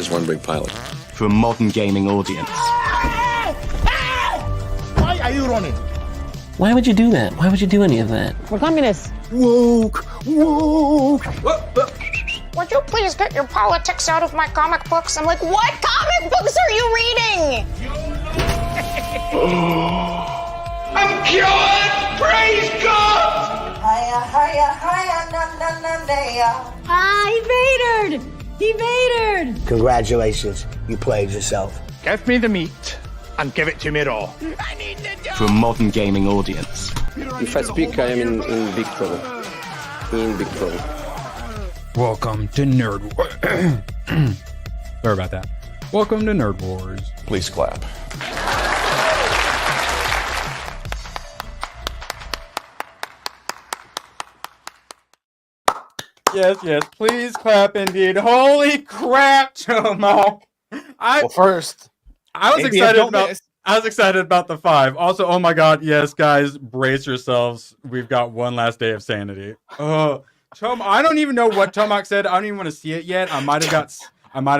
is one big pilot. For a modern gaming audience. Why are you running? Why would you do that? Why would you do any of that? We're communists. Woke. Would you please get your politics out of my comic books? I'm like, what comic books are you reading? I'm cured! Praise God! He evaded! Congratulations, you played yourself. Give me the meat and give it to me raw. For a modern gaming audience. If I speak, I am in big trouble. In big trouble. Welcome to Nerd Wars. Sorry about that. Welcome to Nerd Wars. Please clap. Yes, please clap indeed. Holy crap, Tomo. Well, first, I was excited about the 5. Also, oh my god, yes, guys, brace yourselves. We've got one last day of sanity. Oh, Tom, I don't even know what Tomac said. I don't even want to see it yet. I might have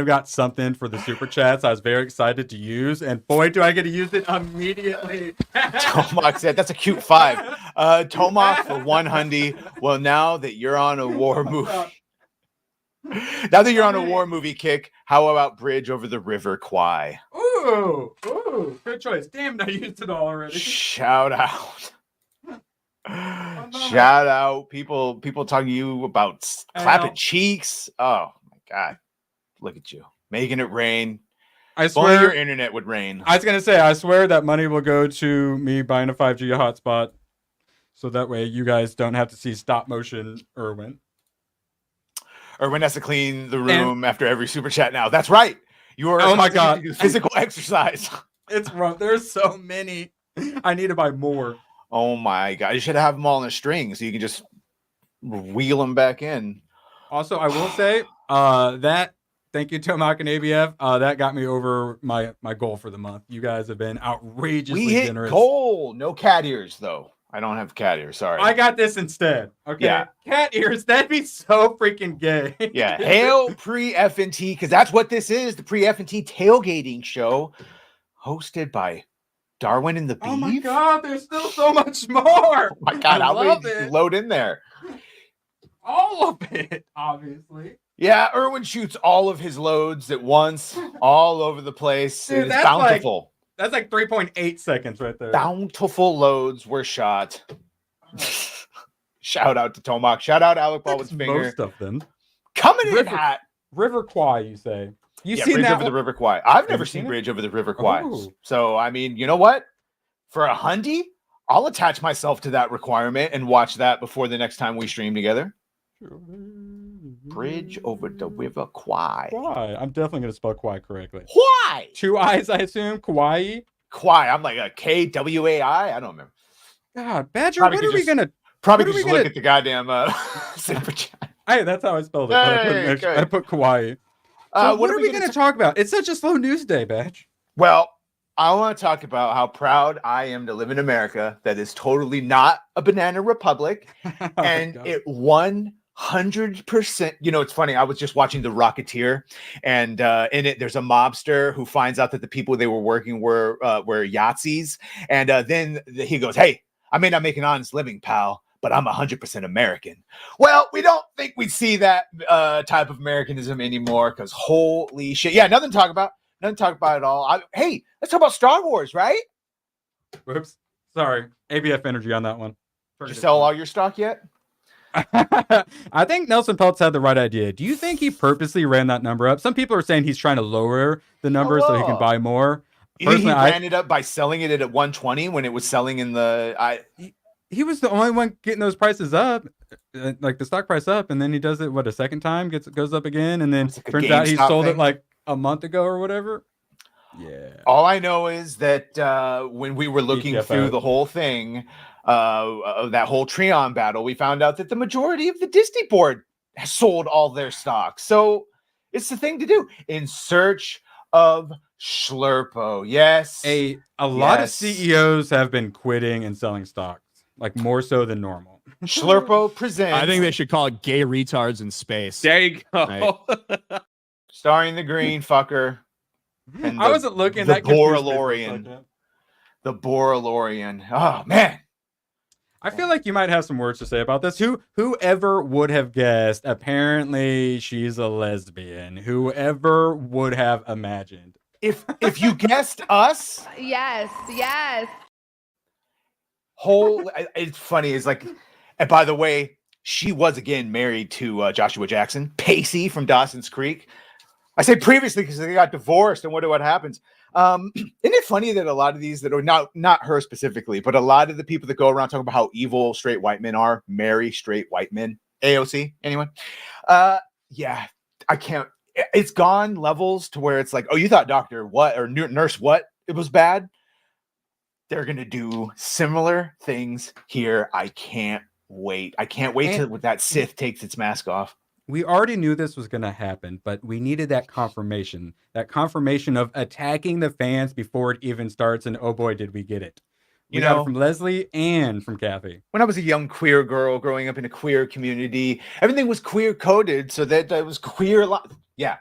got something for the super chats. I was very excited to use, and boy, do I get to use it immediately. Tomac said that's a cute 5. Tomac for 100. Well, now that you're on a war movie. Now that you're on a war movie kick, how about Bridge over the River Kwai? Ooh, good choice. Damn, I used it all already. Shout out. Shout out. People talking to you about clapping cheeks. Oh my god. Look at you. Making it rain. I If only swear your internet would rain. I was gonna say, I swear that money will go to me buying a 5G hotspot. So that way you guys don't have to see stop motion Irwin. Irwin has to clean the room after every super chat now. That's right. You are oh my god, physical exercise. It's wrong. There's so many. I need to buy more. Oh my god. You should have them all in a string so you can just wheel them back in. Also, I will say that thank you, Tomac and ABF. That got me over my goal for the month. You guys have been outrageously We hit generous. goal. No cat ears though. I don't have cat ears. Sorry. I got this instead. Okay. Yeah. Cat ears. That'd be so freaking gay. Yeah. Hail Pre-FNT, because that's what this is. The Pre-FNT tailgating show hosted by Darwin and the Beef. Oh my god, there's still so much more. Oh my god, how love many it. load in there? All of it, obviously. Yeah, Irwin shoots all of his loads at once, all over the place. Dude, It's bountiful. That's like 3.8 seconds right there. Bountiful loads were shot. Shout out to Tomac. Shout out Alec Baldwin's finger. Most of them. Coming in hot. River Kwai, you say? You Yeah, seen Bridge that over the River Kwai. I've never seen seen it? Bridge over the River Kwai. Oh. So, I mean, you know what? For a hundy, I'll attach myself to that requirement and watch that before the next time we stream together. Bridge over the River Kwai. Kwai. I'm definitely going to spell Kwai correctly. Why? 2 I's, I assume. Kwai. Kwai. I'm like a Kwai. I don't remember. God, Badger, Probably what could are we just- going to... Probably What are just we look gonna- at the goddamn super chat. Hey, that's how I spelled it. but I Hey, put- okay. I put Kauai. So what are we going to gonna talk about? It's such a slow news day, Badge. Well, I want to talk about how proud I am to live in America that is totally not a banana republic. Oh, And God. it 100%. You know, it's funny. I was just watching The Rocketeer, and in it, there's a mobster who finds out that the people they were working were Yahtzees. And then he goes, "Hey, I may not make an honest living, pal, but I'm 100% American." Well, we don't think we see that type of Americanism anymore because holy shit. Yeah, nothing to talk about. Nothing to talk about at all. Hey, let's talk about Star Wars, right? Whoops. Sorry. ABF energy on that one. Did you sell all your stock yet? I think Nelson Peltz had the right idea. Do you think he purposely ran that number up? Some people are saying he's trying to lower the number so he can buy more. You think he Personally, ran it up by selling it at 120 when it was selling in the... he was the only one getting those prices up, like the stock price up, and then he does it a second time, goes up again, and then It's like a turns out he GameStop sold thing. it like a month ago or whatever. Yeah. All I know is that when we were looking ETFO. through the whole thing of that whole Treon battle, we found out that the majority of the Disney board has sold all their stocks. So it's the thing to do in search of Schlurpo. Yes. A lot of Yes. CEOs have been quitting and selling stocks, like more so than normal. Schlurpo presents. I think they should call it gay retards in space. There you go. Right. Starring the green fucker. And I wasn't looking the that confused me for a Boralorian. second. The Boralorian. Oh man. I feel like you might have some words to say about this. Whoever would have guessed? Apparently, she's a lesbian. Whoever would have imagined? If you guessed us, Yes, yes. it's funny. It's like, and by the way, she was again married to Joshua Jackson, Pacey from Dawson's Creek. I say previously because they got divorced and what happens. Isn't it funny that a lot of these that are not her specifically, but a lot of the people that go around talking about how evil straight white men are marry straight white men? AOC, anyone? Yeah, I can't. It's gone levels to where it's like, oh, you thought doctor what or nurse what? It was bad. They're gonna do similar things here. I can't wait. I can't wait till that Sith takes its mask off. We already knew this was going to happen, but we needed that confirmation of attacking the fans before it even starts. And oh boy, did we get it. We got it from Leslie and from Kathy. When I was a young queer girl growing up in a queer community, everything was queer coded so that I was queer. Yeah.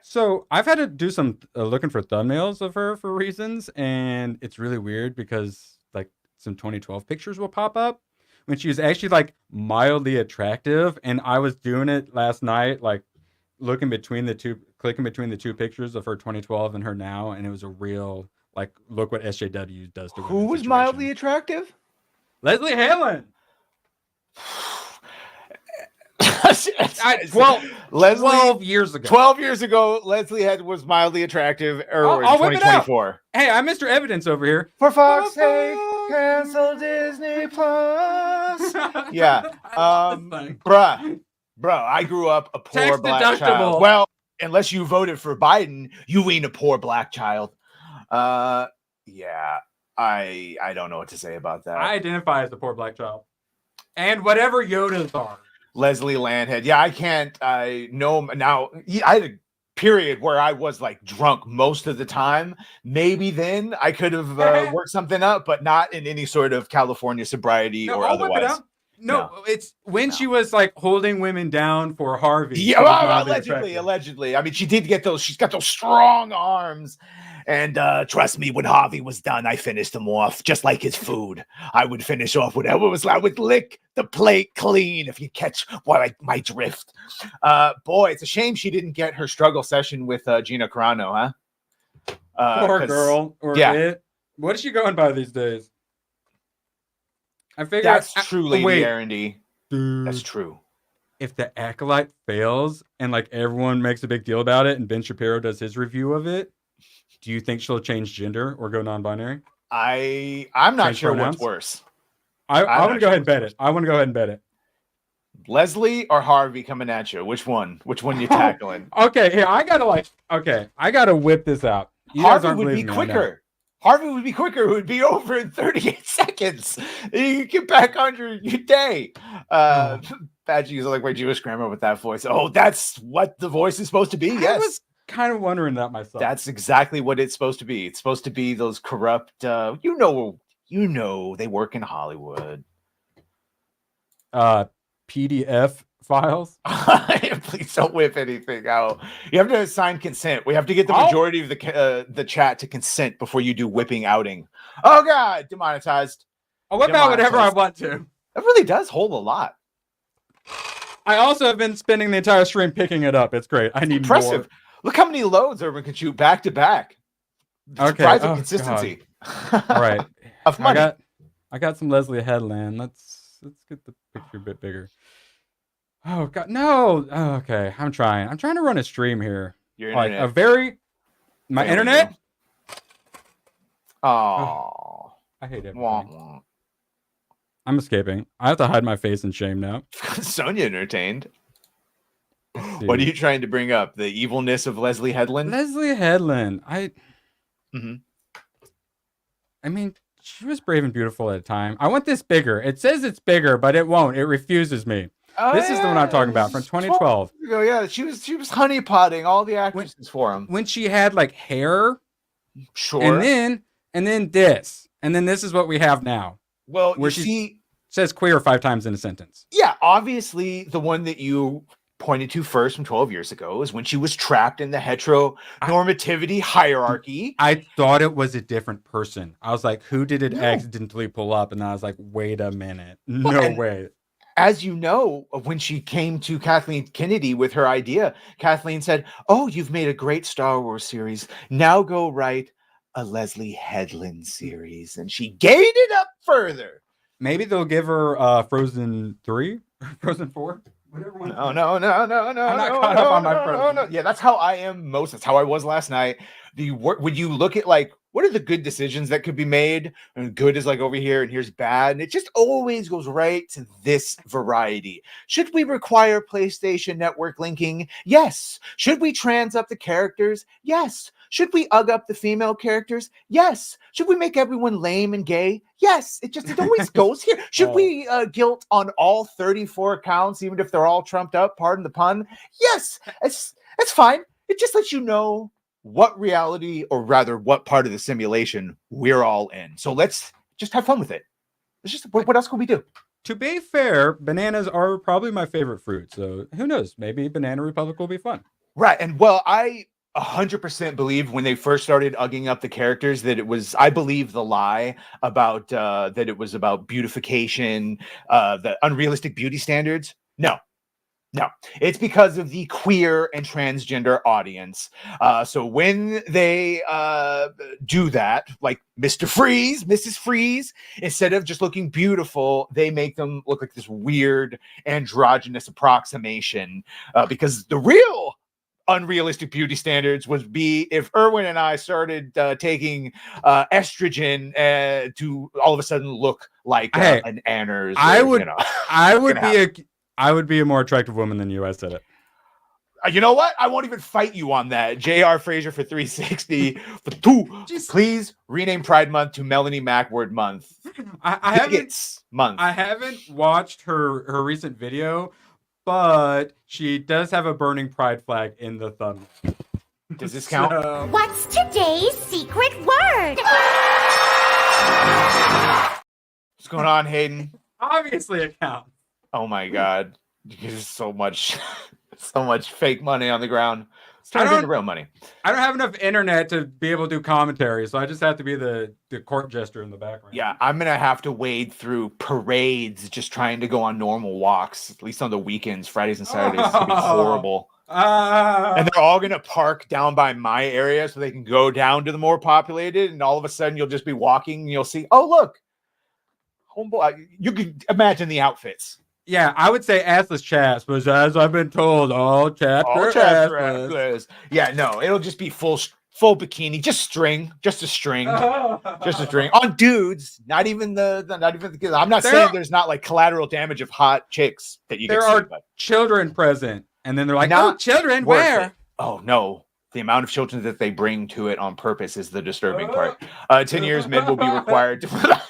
So I've had to do some looking for thumbnails of her for reasons. And it's really weird because like some 2012 pictures will pop up when she was actually like mildly attractive. And I was doing it last night, like clicking between the two pictures of her 2012 and her now. And it was a real, like, look what SJW does to Who was mildly attractive? Leslie Headland. 12 years ago. 12 years ago, Leslie Head was mildly attractive. Or in I'll whip it out. 2024. Hey, I'm Mr. Evidence over here. For fuck's sake, cancel Disney Plus. Yeah. Bruh, I grew up a poor Tax black deductible. child. Well, unless you voted for Biden, you ain't a poor black child. Yeah. I don't know what to say about that. I identify as a poor black child. And whatever Yodas are. Leslie Landhead. Yeah, I can't. I know now. I had a period where I was like drunk most of the time. Maybe then I could have worked something up, but not in any sort of California sobriety or I'll whip it otherwise. out. No, it's when she was like holding women down for Harvey. Yeah, well, allegedly. I mean, she did get those. She's got those strong arms. And trust me, when Harvey was done, I finished him off just like his food. I would finish off whatever was left. I would lick the plate clean, if you catch my drift. Boy, it's a shame she didn't get her struggle session with Gina Carano, huh? Poor girl. Or it. What is she going by these days? I figure that's truly the R&D. Dude, that's true. If the Acolyte fails and like everyone makes a big deal about it and Ben Shapiro does his review of it, do you think she'll change gender or go non-binary? I'm not sure what's worse. I want to go ahead and bet it. I want to go ahead and bet it. Leslie or Harvey coming at you? Which one? Which one you tackling? Okay, here I gotta whip this out. Harvey would be quicker. Harvey would be quicker. It would be over in 38 seconds. You get back on your day. Badgie's like my Jewish grandma with that voice. Oh, that's what the voice is supposed to be. Yes. I was kind of wondering that myself. That's exactly what it's supposed to be. It's supposed to be those corrupt, they work in Hollywood. PDF files. Please don't whip anything out. You have to sign consent. We have to get the majority of the chat to consent before you do whipping outing. Oh God, demonetized. I'll whip out whatever I want to. That really does hold a lot. I also have been spending the entire stream picking it up. It's great. I need impressive. More. Look how many loads Urban can shoot back to back. Surprising consistency. All right. Of money. I got some Leslie Headland. Let's get the picture a bit bigger. Oh God, no. Oh, okay, I'm trying to run a stream here. Your like internet. My internet. Oh, I hate everything. I'm escaping. I have to hide my face in shame now. Sonia entertained. What are you trying to bring up? The evilness of Leslie Headland? Leslie Headland. I mean, she was brave and beautiful at a time. I want this bigger. It says it's bigger, but it won't. It refuses me. This is the one I'm talking about from 2012. Yeah, she was honeypotting all the actresses for him. When she had like hair. Sure. And then this. And then this is what we have now. Well, where she says queer 5 times in a sentence. Yeah, obviously the one that you pointed to first from 12 years ago is when she was trapped in the heteronormativity hierarchy. I thought it was a different person. I was like, who did it No. accidentally pull up? And I was like, wait a minute. No way. As you know, when she came to Kathleen Kennedy with her idea, Kathleen said, "Oh, you've made a great Star Wars series. Now go write a Leslie Headland series." And she gained it up further. Maybe they'll give her Frozen 3, Frozen 4. Whatever one. No. I'm not caught up on my Frozen. Yeah, that's how I am most. That's how I was last night. When you look at like, what are the good decisions that could be made? And good is like over here and here's bad. And it just always goes right to this variety. Should we require PlayStation Network linking? Yes. Should we trans up the characters? Yes. Should we ug up the female characters? Yes. Should we make everyone lame and gay? Yes. It always goes here. Should we guilt on all 34 accounts, even if they're all trumped up? Pardon the pun. Yes. It's fine. It just lets you know what reality, or rather what part of the simulation we're all in. So let's just have fun with it. It's just, what else can we do? To be fair, bananas are probably my favorite fruit. So who knows? Maybe Banana Republic will be fun. Right. And well, I 100% believe when they first started ugging up the characters that it was, I believe the lie about that it was about beautification, the unrealistic beauty standards. No, it's because of the queer and transgender audience. So when they do that, like Mr. Freeze, Mrs. Freeze, instead of just looking beautiful, they make them look like this weird androgynous approximation. Because the real unrealistic beauty standards would be if Erwin and I started taking estrogen to all of a sudden look like an Anners. I would be a more attractive woman than you. I said it. You know what? I won't even fight you on that. J.R. Fraser for 360 for 2. Please rename Pride Month to Melanie Macward Month. I haven't watched her recent video, but she does have a burning pride flag in the thumbnail. Does this count? What's today's secret word? What's going on, Hayden? Obviously it counts. Oh my God. There's so much fake money on the ground. It's trying to get the real money. I don't have enough internet to be able to do commentary, so I just have to be the court jester in the background. Yeah, I'm going to have to wade through parades just trying to go on normal walks, at least on the weekends, Fridays and Saturdays. It's going to be horrible. And they're all going to park down by my area so they can go down to the more populated, and all of a sudden you'll just be walking and you'll see, oh, look. Homeboy, you can imagine the outfits. Yeah, I would say assless chaps, but as I've been told, all chaps are assless. Yeah, no, it'll just be full bikini, just a string on dudes. Not even the kids. I'm not saying there's not like collateral damage of hot chicks that you. There are children present, and then they're like, "Oh, children, where?" Oh no. The amount of children that they bring to it on purpose is the disturbing part. 10 years, men will be required to.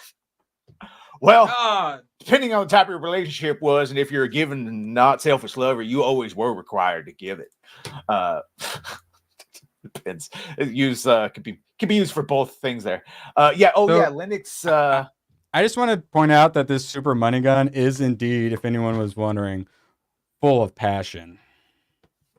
Well, depending on the type of your relationship was, and if you're a given, not selfish lover, you always were required to give it. Depends. Could be used for both things there. Linux. I just want to point out that this super money gun is indeed, if anyone was wondering, full of passion.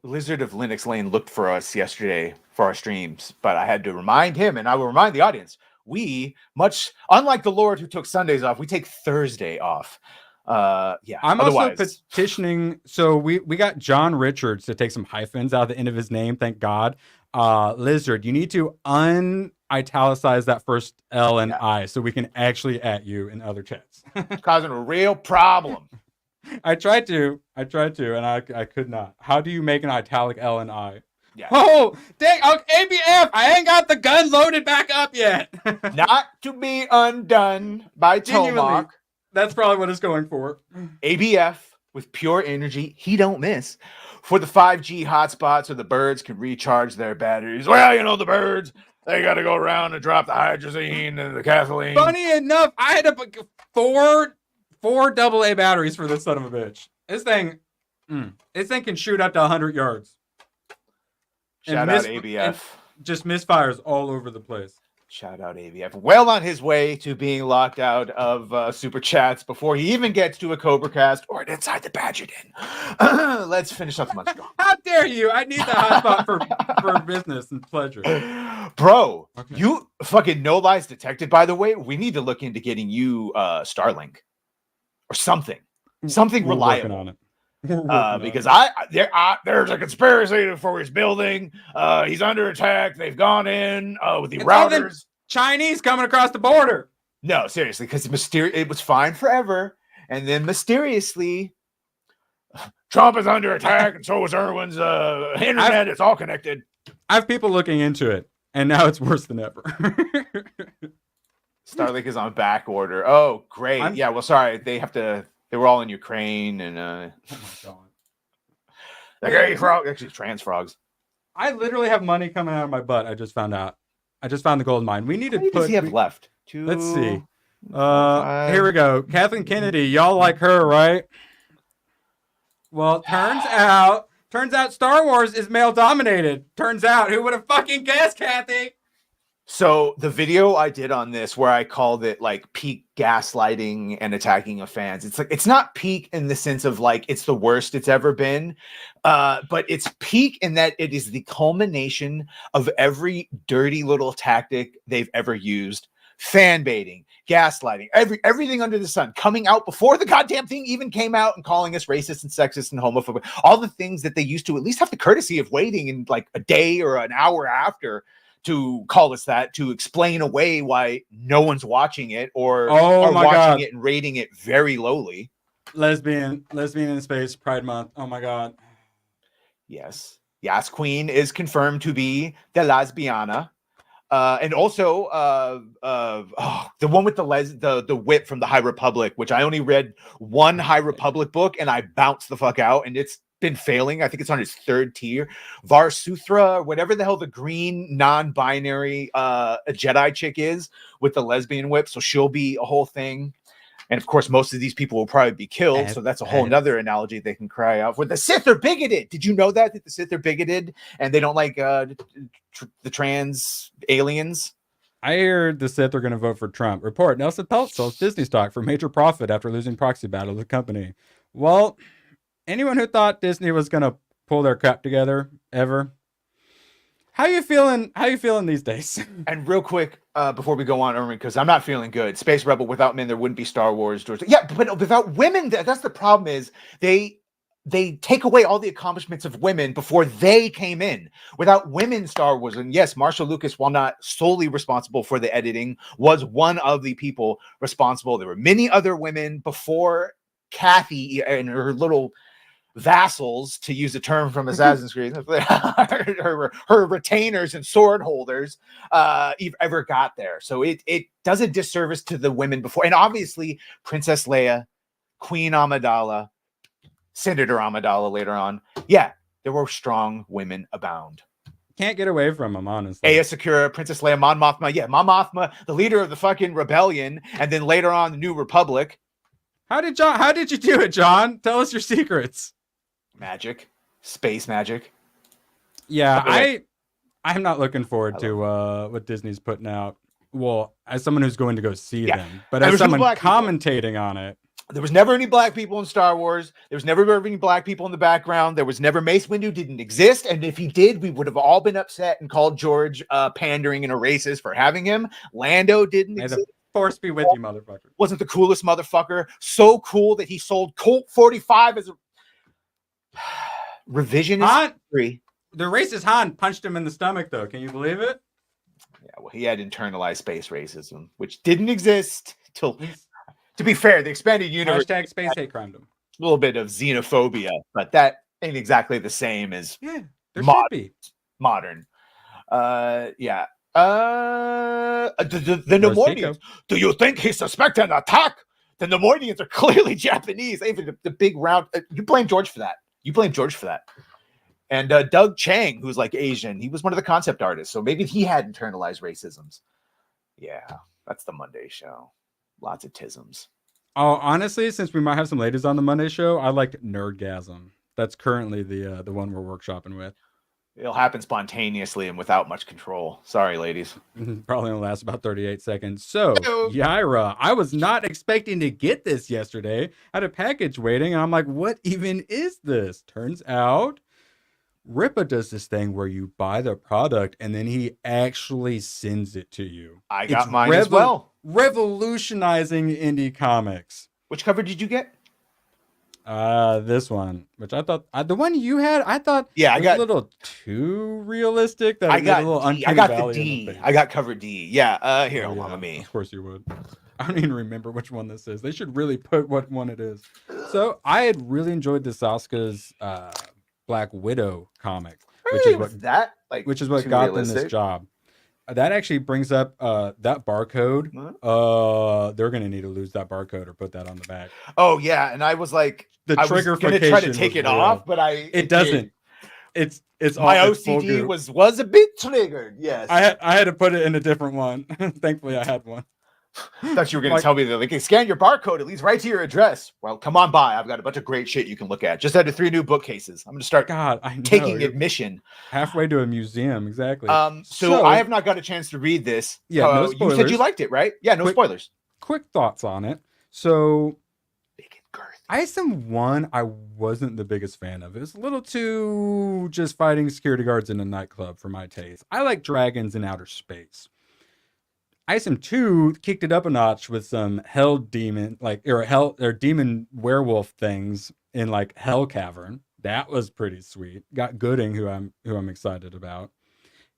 Lizard of Linux Lane looked for us yesterday for our streams, but I had to remind him, and I will remind the audience. We, much unlike the Lord who took Sundays off, we take Thursday off. I'm also petitioning. So we got John Richards to take some hyphens out of the end of his name. Thank God. Lizard, you need to unitalicize that first L and I so we can actually at you in other chats. It's causing a real problem. I tried to, and I could not. How do you make an italic L and I? Yeah. Oh, dang, ABF, I ain't got the gun loaded back up yet. Not to be undone by Tomok. That's probably what it's going for. ABF with pure energy, he don't miss. For the 5G hotspots so the birds can recharge their batteries. Well, the birds, they got to go around and drop the hydrazine and the gasoline. Funny enough, I had to put four AA batteries for this son of a bitch. This thing can shoot up to 100 yards. Shout out ABF. Just misfires all over the place. Shout out AVF. Well on his way to being locked out of Super Chats before he even gets to a Cobra Cast or an Inside the Badger Den. Let's finish up the month. How dare you? I need the hotspot for business and pleasure. Bro, Okay. you fucking no lies detected, by the way. We need to look into getting you Starlink or something. Something We're reliable. working on it. Because there's a conspiracy for his building. He's under attack. They've gone in with the It's all them routers. Chinese coming across the border. No, seriously, because it was fine forever, and then mysteriously, Trump is under attack, and so is Irwin's internet. It's all connected. I have people looking into it, and now it's worse than ever. Starlink is on back order. Oh, great. Yeah, well, sorry, they were all in Ukraine, and Oh my God. the gay frog, actually trans frogs. I literally have money coming out of my butt. I just found out. I just found the gold mine. We need to How many does he have left? Let's see. 5. Here we go. Kathleen Kennedy. Y'all like her, right? Well, turns out Star Wars is male dominated. Turns out. Who would have fucking guessed, Kathy? So the video I did on this, where I called it like peak gaslighting and attacking of fans, it's like, it's not peak in the sense of like it's the worst it's ever been, but it's peak in that it is the culmination of every dirty little tactic they've ever used. Fan baiting, gaslighting, everything under the sun, coming out before the goddamn thing even came out and calling us racist and sexist and homophobic. All the things that they used to at least have the courtesy of waiting in like a day or an hour after to call us that, to explain away why no one's watching it or are watching it and rating it very lowly. Lesbian in space, Pride Month. Oh my God. Yes. Yas Queen is confirmed to be the lesbiana. And also the one with the whip from the High Republic, which I only read one High Republic book and I bounced the fuck out, and it's been failing. I think it's on its 3rd tier. Varsuthra, whatever the hell the green non-binary a Jedi chick is with the lesbian whip, so she'll be a whole thing. And of course, most of these people will probably be killed. So that's a whole nother analogy they can cry out for. The Sith are bigoted. Did you know that the Sith are bigoted and they don't like the trans aliens? I heard the Sith are going to vote for Trump. Report: Nelson Peltz sells Disney stock for major profit after losing proxy battle to the company. Well, anyone who thought Disney was going to pull their crap together ever? How you feeling? How you feeling these days? And real quick, before we go on, Erwin, because I'm not feeling good. Space Rebel, without men, there wouldn't be Star Wars. George. Yeah, but without women, that's the problem. Is they take away all the accomplishments of women before they came in. Without women, Star Wars, and yes, Marshall Lucas, while not solely responsible for the editing, was one of the people responsible. There were many other women before Kathy and her little vassals, to use a term from Assassin's Creed, her retainers and sword holders ever got there. So it does a disservice to the women before. And obviously Princess Leia, Queen Amidala, Senator Amidala later on. Yeah, there were strong women abound. Can't get away from them, honestly. Aya Sakura, Princess Leia, Mon Mothma. Yeah, Mon Mothma, the leader of the fucking rebellion. And then later on, the New Republic. How did you do it, John? Tell us your secrets. Magic, space magic. Yeah, I'm not looking forward to what Disney's putting out. Well, as someone who's going to go see them, but as someone commentating on it. There was never any black people in Star Wars. There was never any black people in the background. There was never Mace Windu didn't exist. And if he did, we would have all been upset and called George pandering and a racist for having him. Lando didn't exist. Force be with you, motherfucker. Wasn't the coolest motherfucker. So cool that he sold Colt 45 as a revisionist. The racist Han punched him in the stomach, though. Can you believe it? Yeah, well, he had internalized space racism, which didn't exist till... To be fair, the expanded universe #space hate crimed him. A little bit of xenophobia, but that ain't exactly the same as there should be modern. The Nemoidians. Do you think he suspected an attack? The Nemoidians are clearly Japanese. Even the big round. You blame George for that. And Doug Chang, who's like Asian, he was one of the concept artists, so maybe he had internalized racisms. Yeah, that's the Monday show. Lots of tisms. Oh, honestly, since we might have some ladies on the Monday show, I liked Nerdgasm. That's currently the one we're workshopping with. It'll happen spontaneously and without much control. Sorry, ladies. Probably only lasts about 38 seconds. So, Yaira, I was not expecting to get this yesterday. I had a package waiting, and I'm like, what even is this? Turns out, Ripa does this thing where you buy the product, and then he actually sends it to you. I got mine as well. Revolutionizing indie comics. Which cover did you get? This one, which I thought the one you had, I thought I got a little too realistic. That I got a little D. I got the D. I got cover D. Yeah. Here, hold on, let me. Of course you would. I don't even remember which one this is. They should really put what one it is. So I had really enjoyed the Sasuke's Black Widow comic, which is what got them this job. That actually brings up that barcode. They're gonna need to lose that barcode or put that on the back. Oh yeah, and I was like, I was gonna try to take it off, but it doesn't. It's my OCD was a bit triggered. Yes, I had to put it in a different one. Thankfully, I had one. I thought you were gonna tell me that like scan your barcode, it leads right to your address. Well, come on by. I've got a bunch of great shit you can look at. Just added 3 new bookcases. I'm gonna start taking admission. Halfway to a museum, exactly. So I have not got a chance to read this. Yeah, no spoilers. You said you liked it, right? Yeah, no spoilers. Quick thoughts on it. So ISM 1, I wasn't the biggest fan of. It was a little too just fighting security guards in a nightclub for my taste. I like dragons in outer space. ISM 2 kicked it up a notch with some hell demon, or demon werewolf things in like Hell Cavern. That was pretty sweet. Got Gooding, who I'm excited about.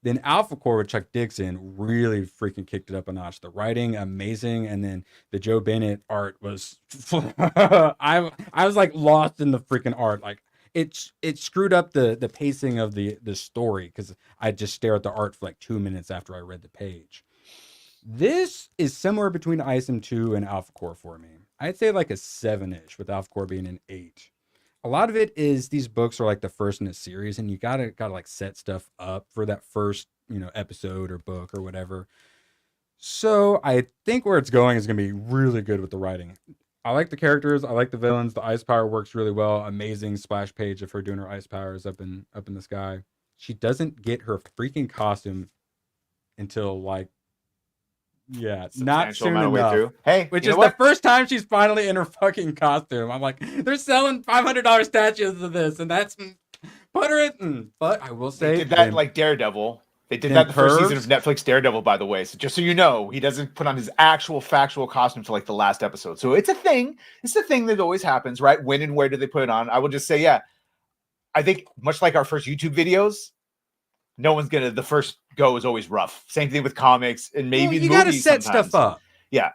Then Alpha Core with Chuck Dixon really freaking kicked it up a notch. The writing amazing, and then the Joe Bennett art was I was like lost in the freaking art. Like it screwed up the pacing of the story because I just stare at the art for like 2 minutes after I read the page. This is somewhere between ISM 2 and Alpha Core for me. I'd say like a 7-ish, with Alpha Core being an 8. A lot of it is these books are like the first in a series, and you gotta like set stuff up for that first, episode or book or whatever. So I think where it's going is gonna be really good with the writing. I like the characters, I like the villains, the ice power works really well. Amazing splash page of her doing her ice powers up in the sky. She doesn't get her freaking costume until like not soon enough. Hey, which is the first time she's finally in her fucking costume. I'm like, they're selling $500 statues of this, and that's put her in. But I will say, they did that like Daredevil. They did that the first season of Netflix Daredevil, by the way. So just so you know, he doesn't put on his actual factual costume till like the last episode. So it's a thing. It's a thing that always happens, right? When and where do they put it on? I will just say, I think much like our first YouTube videos, the first go is always rough. Same thing with comics and maybe you movies. Gotta set stuff up. Yeah.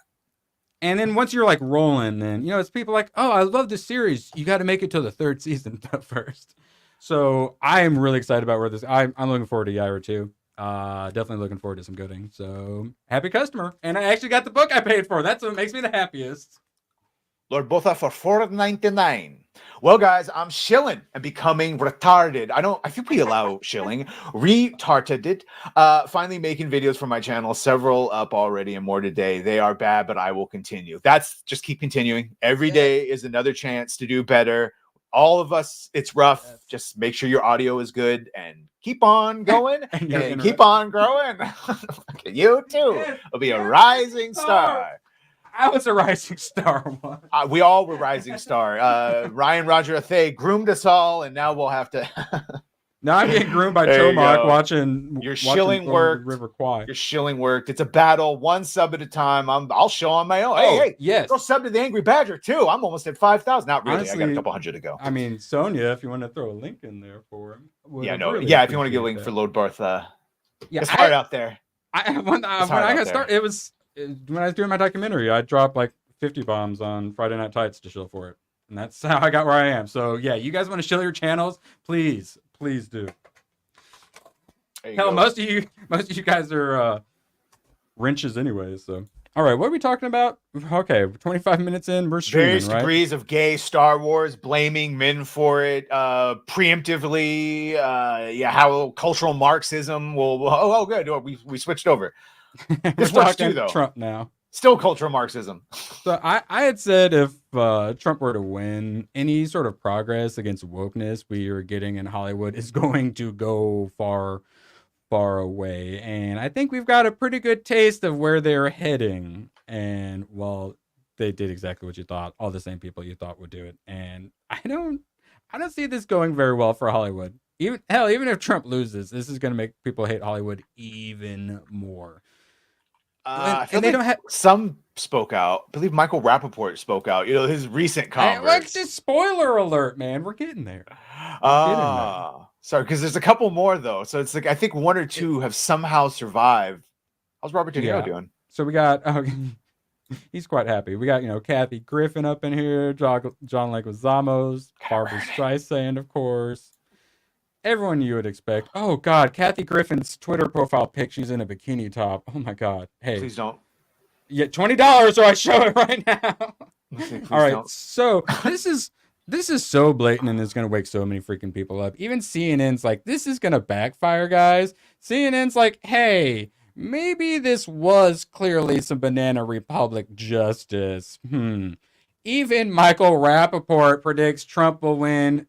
And then once you're like rolling, then, it's people like, oh, I love this series. You got to make it till the 3rd season first. So I am really excited about where this, I'm looking forward to Yaira too. Definitely looking forward to some Gooding. So happy customer. And I actually got the book I paid for. That's what makes me the happiest. Lord Botha for $4.99. Well, guys, I'm shilling and becoming retarded. I think we allow shilling. Retarded. Finally making videos for my channel. Several up already and more today. They are bad, but I will continue. Just keep continuing. Every day is another chance to do better. All of us, it's rough. Just make sure your audio is good and keep on going and keep on growing. You too will be a rising star. I was a rising star once. We all were rising star. Ryan Roger Athay groomed us all, and now we'll have to. Now I'm getting groomed by Tomac watching your shilling worked. River Kwai. Your shilling worked. It's a battle, one sub at a time. I'll show on my own. Hey, yes. Go sub to the Angry Badger too. I'm almost at 5,000. Not really. Honestly, I got a couple hundred to go. I mean, Sonia, if you want to throw a link in there for him. If you want to get a link for Lord Barth. It's hard out there. When I got started, it was. When I was doing my documentary, I dropped like 50 bombs on Friday Night Tights to shill for it. And that's how I got where I am. So yeah, you guys want to shill your channels? Please do. Hell, most of you guys are wrenches anyways. So all right, what are we talking about? Okay, 25 minutes in, we're streaming, various degrees of gay Star Wars, blaming men for it, preemptively, how cultural Marxism will. Oh, good. We switched over. This works too, though. Trump now. Still cultural Marxism. So I had said if Trump were to win, any sort of progress against wokeness we are getting in Hollywood is going to go far, far away. And I think we've got a pretty good taste of where they're heading. And well, they did exactly what you thought. All the same people you thought would do it. And I don't see this going very well for Hollywood. Even if Trump loses, this is going to make people hate Hollywood even more. I feel like some spoke out. I believe Michael Rappaport spoke out. His recent comments. Just spoiler alert, man. We're getting there. Sorry, because there's a couple more though. So it's like I think one or two have somehow survived. How's Robert De Niro doing? So we got. He's quite happy. We got Kathy Griffin up in here, John Leguizamo, Barbara Streisand, of course. Everyone you would expect. Oh God, Kathy Griffin's Twitter profile pic. She's in a bikini top. Oh my God. Hey, please don't. Yeah, $20 or I show it right now. All right. Don't. So this is so blatant and it's gonna wake so many freaking people up. Even CNN's like, this is gonna backfire, guys. CNN's like, hey, maybe this was clearly some Banana Republic justice. Even Michael Rappaport predicts Trump will win.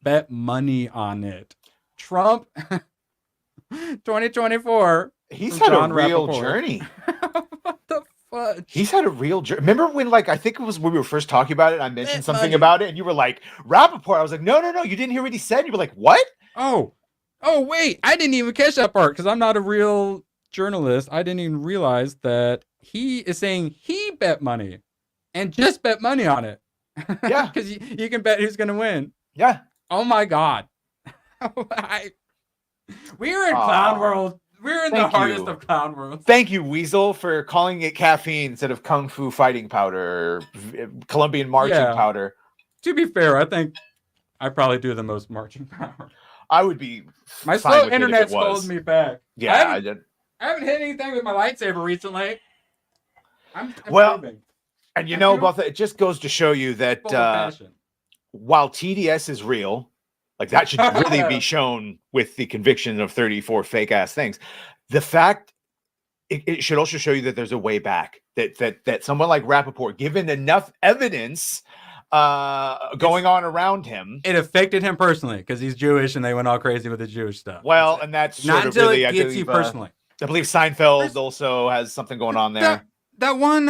Bet money on it. Trump 2024. He's had a real Rappaport. journey. What the fuck? He's had a real journey. Remember when, I think it was when we were first talking about it, and I mentioned something about it, and you were like, Rappaport. I was like, no, you didn't hear what he said. You were like, what? Oh, wait. I didn't even catch that part because I'm not a real journalist. I didn't even realize that he is saying he bet money and just bet money on it. Yeah. Because you can bet who's going to win. Yeah. Oh my God. We're in clown world. We're in the hardest of clown world. Thank you, Weasel, for calling it caffeine instead of kung fu fighting powder or Colombian marching powder. To be fair, I think I probably do the most marching power. I would be. My slow internet's holding me back. Yeah, I haven't hit anything with my lightsaber recently. I'm moving. And both it just goes to show you that while TDS is real, that should really be shown with the conviction of 34 fake ass things. The fact it should also show you that there's a way back. That someone like Rappaport, given enough evidence going on around him, it affected him personally because he's Jewish and they went all crazy with the Jewish stuff. Well, and that's not until it gets you personally. I believe Seinfeld also has something going on there. That one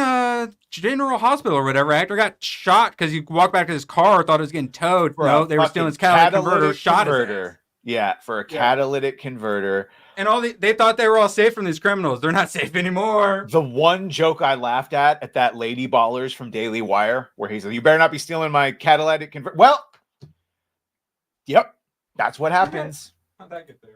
General Hospital or whatever actor got shot because he walked back to his car, thought it was getting towed. No, they were stealing his catalytic converter. Shot his. Yeah, for a catalytic converter. And they thought they were all safe from these criminals. They're not safe anymore. The one joke I laughed at that Lady Ballers from Daily Wire, where he's like, "You better not be stealing my catalytic converter." Well, yep, that's what happens. How'd that get there?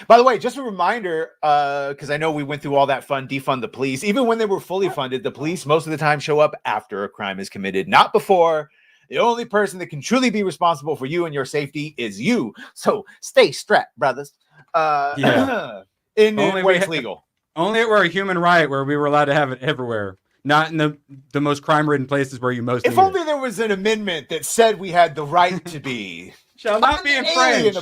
By the way, just a reminder, because I know we went through all that fun, defund the police. Even when they were fully funded, the police most of the time show up after a crime is committed, not before. The only person that can truly be responsible for you and your safety is you. So stay strapped, brothers. Where it's legal. Only where a human right, where we were allowed to have it everywhere. Not in the most crime-ridden places where you most. If only there was an amendment that said we had the right to be. Shall not be infringed.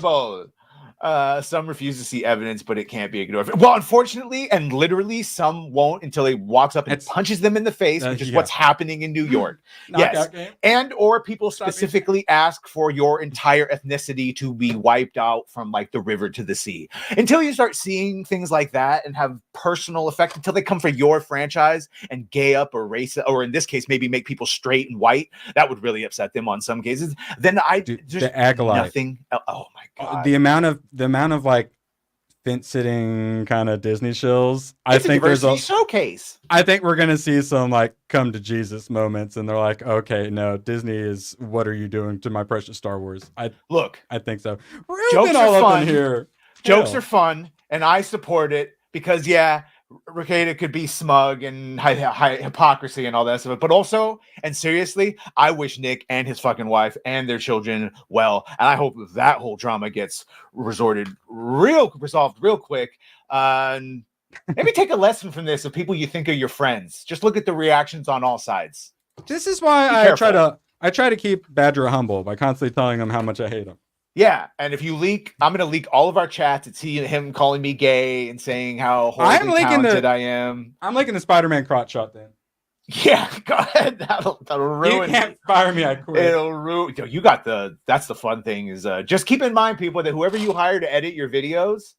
Some refuse to see evidence, but it can't be ignored. Well, unfortunately, and literally, some won't until he walks up and punches them in the face, which is what's happening in New York. Yes, and or people specifically ask for your entire ethnicity to be wiped out from the river to the sea. Until you start seeing things like that and have personal effect, until they come for your franchise and gay up or race, or in this case, maybe make people straight and white, that would really upset them on some cases. Then the Acolyte. Nothing. Oh my God. The amount of fence sitting kind of Disney shills. I think there's a showcase. I think we're gonna see some come to Jesus moments, and they're like, okay, no, Disney is. What are you doing to my precious Star Wars? I think so. Jokes are fun. Up in here. Jokes are fun, and I support it because Ricada could be smug and high hypocrisy and all that stuff, but also, and seriously, I wish Nick and his fucking wife and their children well, and I hope that whole drama gets resolved real quick. Maybe take a lesson from this of people you think are your friends. Just look at the reactions on all sides. This is why I try to keep Badger humble by constantly telling him how much I hate him. Yeah, and if you leak, I'm going to leak all of our chats. It's him calling me gay and saying how horribly talented I am. I'm liking the Spider-Man crotch shot then. Yeah, go ahead. That'll ruin. You can't fire me. I quit. It'll ruin. You got the. That's the fun thing is just keep in mind, people, that whoever you hire to edit your videos,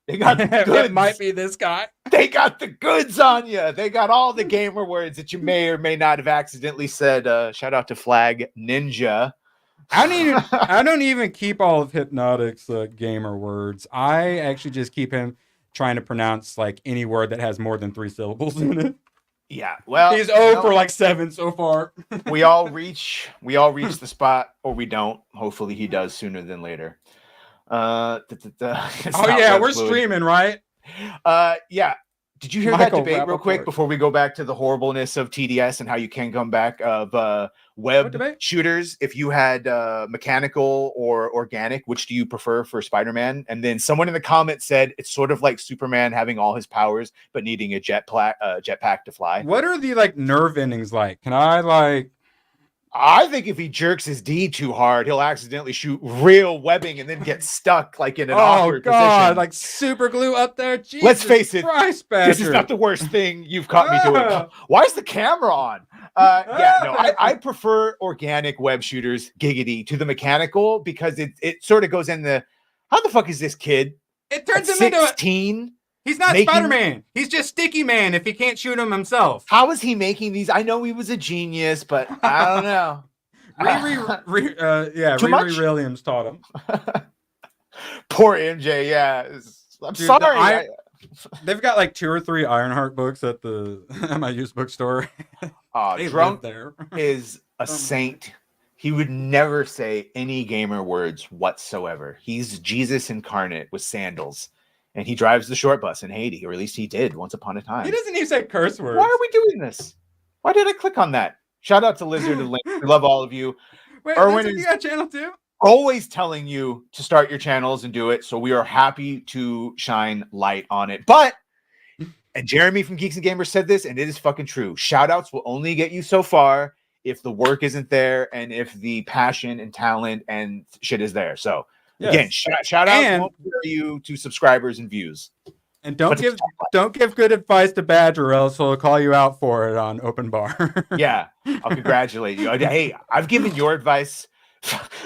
they got the goods. It might be this guy. They got the goods on you. They got all the gamer words that you may or may not have accidentally said. Shout out to Flag Ninja. I don't even keep all of Hypnotic's gamer words. I actually just keep him trying to pronounce like any word that has more than 3 syllables in it. Yeah, well, he's 0 for like 7 so far. we all reach the spot, or we don't. Hopefully, he does sooner than later. Oh yeah, we're streaming, right? Yeah. Did you hear Michael that debate real quick before we go back to the horribleness of TDS and how you can come back of web shooters? If you had mechanical or organic, which do you prefer for Spider-Man? And then someone in the comments said it's sort of like Superman having all his powers but needing a jetpack to fly. What are the like nerve endings like? Can I like? I think if he jerks his D too hard, he'll accidentally shoot real webbing and then get stuck like in an awkward position. Like super glue up there. Jesus Let's face it, Christ, this is not the worst thing you've caught me doing. Why is the camera on? I prefer organic web shooters, giggity, to the mechanical because it sort of goes in the, how the fuck is this kid? It turns him 16? into He's not Spider-Man. He's just Sticky Man if he can't shoot him himself. How is he making these? I know he was a genius, but I don't know. Riri Williams taught him. Poor MJ, yeah. I'm sorry. They've got like 2 or 3 Ironheart books at my used bookstore. Drunk is a saint. He would never say any gamer words whatsoever. He's Jesus incarnate with sandals. And he drives the short bus in Haiti, or at least he did once upon a time. He doesn't even say curse words. Why are we doing this? Why did I click on that? Shout out to Lizard and Link. We love all of you. Wait, Erwin, you got a channel too? Always telling you to start your channels and do it. So we are happy to shine light on it. But, and Jeremy from Geeks and Gamers said this, and it is fucking true. Shout outs will only get you so far if the work isn't there and if the passion and talent and shit is there. So, again, shout out won't carry you to subscribers and views. And don't give good advice to Badger, or else he'll call you out for it on open bar. Yeah, I'll congratulate you. Hey, I've given your advice.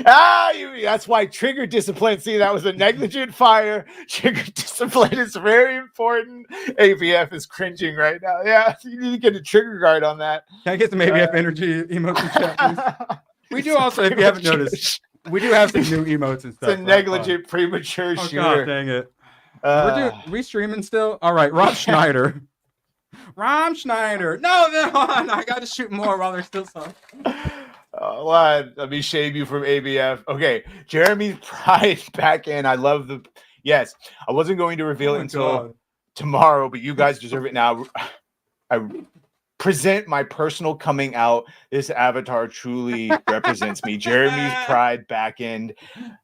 That's why trigger discipline. See, that was a negligent fire. Trigger discipline is very important. ABF is cringing right now. Yeah, you need to get a trigger guard on that. Can I get some ABF energy emotes in chat, please? We do also, if you haven't noticed, we do have some new emotes and stuff. It's a negligent premature shooter. God dang it. We streaming still? All right, Rob Schneider. Rob Schneider. No, I got to shoot more while there's still some. Let me shame you from ABF. Okay, Jeremy's Pride back in. I love the. Yes, I wasn't going to reveal it until tomorrow, but you guys deserve it now. I present my personal coming out. This avatar truly represents me. Jeremy's Pride back end.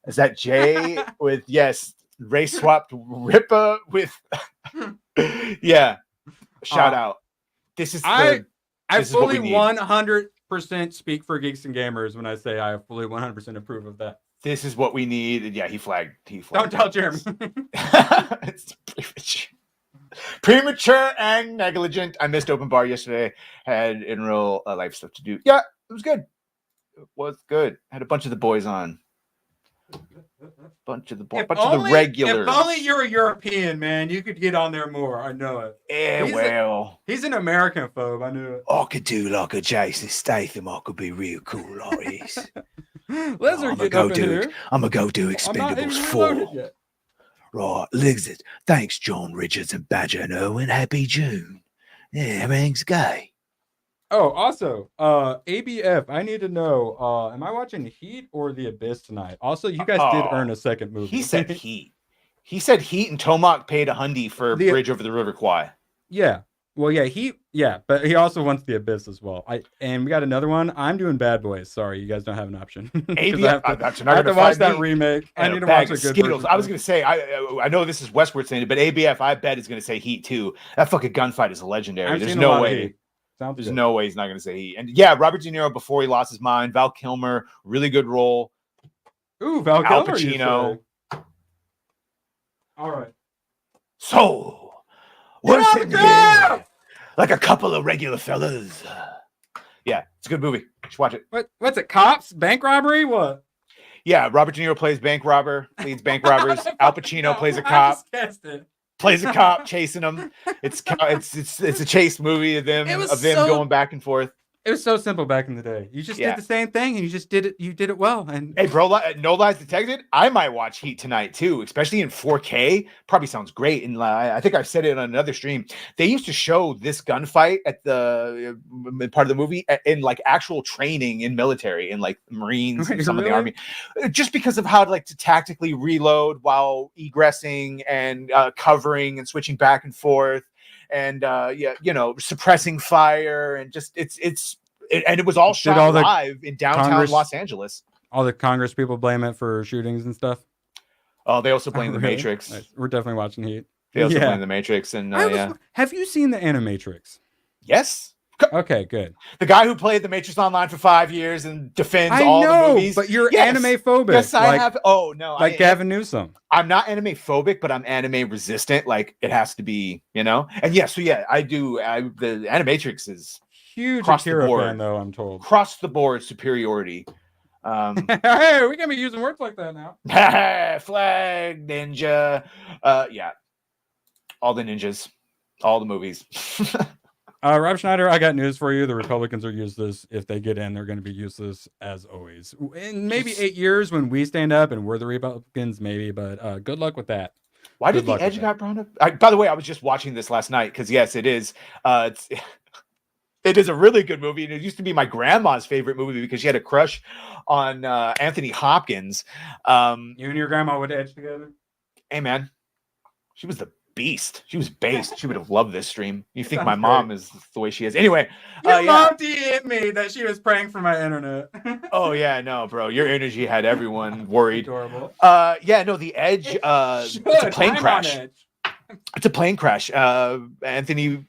Is that Jay with race swapped Rippa with yeah. Shout out. This is I fully 100% speak for Geeks and Gamers when I say I fully 100% approve of that. This is what we need. Yeah, he flagged. Don't tell Jeremy. It's premature and negligent. I missed open bar yesterday. Had in real life stuff to do. Yeah, it was good. It was good. Had a bunch of the boys on. Bunch of the regulars. If only you're a European, man, you could get on there more. I know it. Yeah, he's an American phobe. I knew it. I could do like a Jason Statham. I could be real cool like this. Lizard, I'm gonna go do Expendables 4. Right, Lizard. Thanks, John Richards and Badger and Owen. Happy June. Yeah, everything's gay. Oh, also, ABF, I need to know, am I watching Heat or The Abyss tonight? Also, you guys did earn a second movie. He said Heat. He said Heat, and Tomac paid $100 for Bridge over the River Kwai. Yeah. Well, yeah, but he also wants The Abyss as well. And we got another one. I'm doing Bad Boys. Sorry, you guys don't have an option. ABF, I have to watch that remake. I need to watch a good version. I was going to say, I know this is Westward saying it, but ABF, I bet is going to say Heat too. That fucking gunfight is legendary. There's no way. There's no way he's not going to say Heat. And yeah, Robert De Niro before he lost his mind. Val Kilmer, really good role. Ooh, Val Kilmer. Al Pacino. All right. So, we're sitting here like a couple of regular fellas. Yeah, it's a good movie. You should watch it. What's it? Cops? Bank robbery? What? Yeah, Robert De Niro plays bank robber, leads bank robbers. Al Pacino plays a cop. I just guessed it. Plays a cop chasing them. It's a chase movie of them going back and forth. It was so simple back in the day. You just did the same thing, and you just did it. You did it well. And hey, bro, No Lies Detected. I might watch Heat tonight too, especially in 4K. Probably sounds great. And I think I've said it on another stream. They used to show this gunfight at the part of the movie in like actual training in military, in like Marines and some of the Army, just because of how to tactically reload while egressing and covering and switching back and forth. And suppressing fire, and just it was all shot live in downtown Los Angeles. All the Congress people blame it for shootings and stuff. Oh, they also blame the Matrix. Nice. We're definitely watching Heat. They also blame the Matrix, and Have you seen the Animatrix? Yes. Okay, good. The guy who played the Matrix Online for 5 years and defends all the movies. But you're anime phobic. Yes, I have. Oh no, like Gavin Newsom. I'm not anime phobic, but I'm anime resistant. Like it has to be, And I do. The Animatrix is huge Akira fan, though. I'm told across the board superiority. Hey, we can be using words like that now. Flag ninja. All the ninjas, all the movies. Rob Schneider, I got news for you. The Republicans are useless. If they get in, they're going to be useless as always. In maybe 8 years when we stand up and we're the Republicans, maybe. But good luck with that. Why did the Edge got brought up? By the way, I was just watching this last night because yes, it is. It is a really good movie, and it used to be my grandma's favorite movie because she had a crush on Anthony Hopkins. You and your grandma would Edge together? Hey, man, she was the beast. She was based. She would have loved this stream. You think my Sounds mom is the way she is? Anyway, your mom DM'd me that she was praying for my internet. Oh yeah, no, bro, your energy had everyone worried. Adorable. The Edge. It's a plane crash. It's a plane crash. Anthony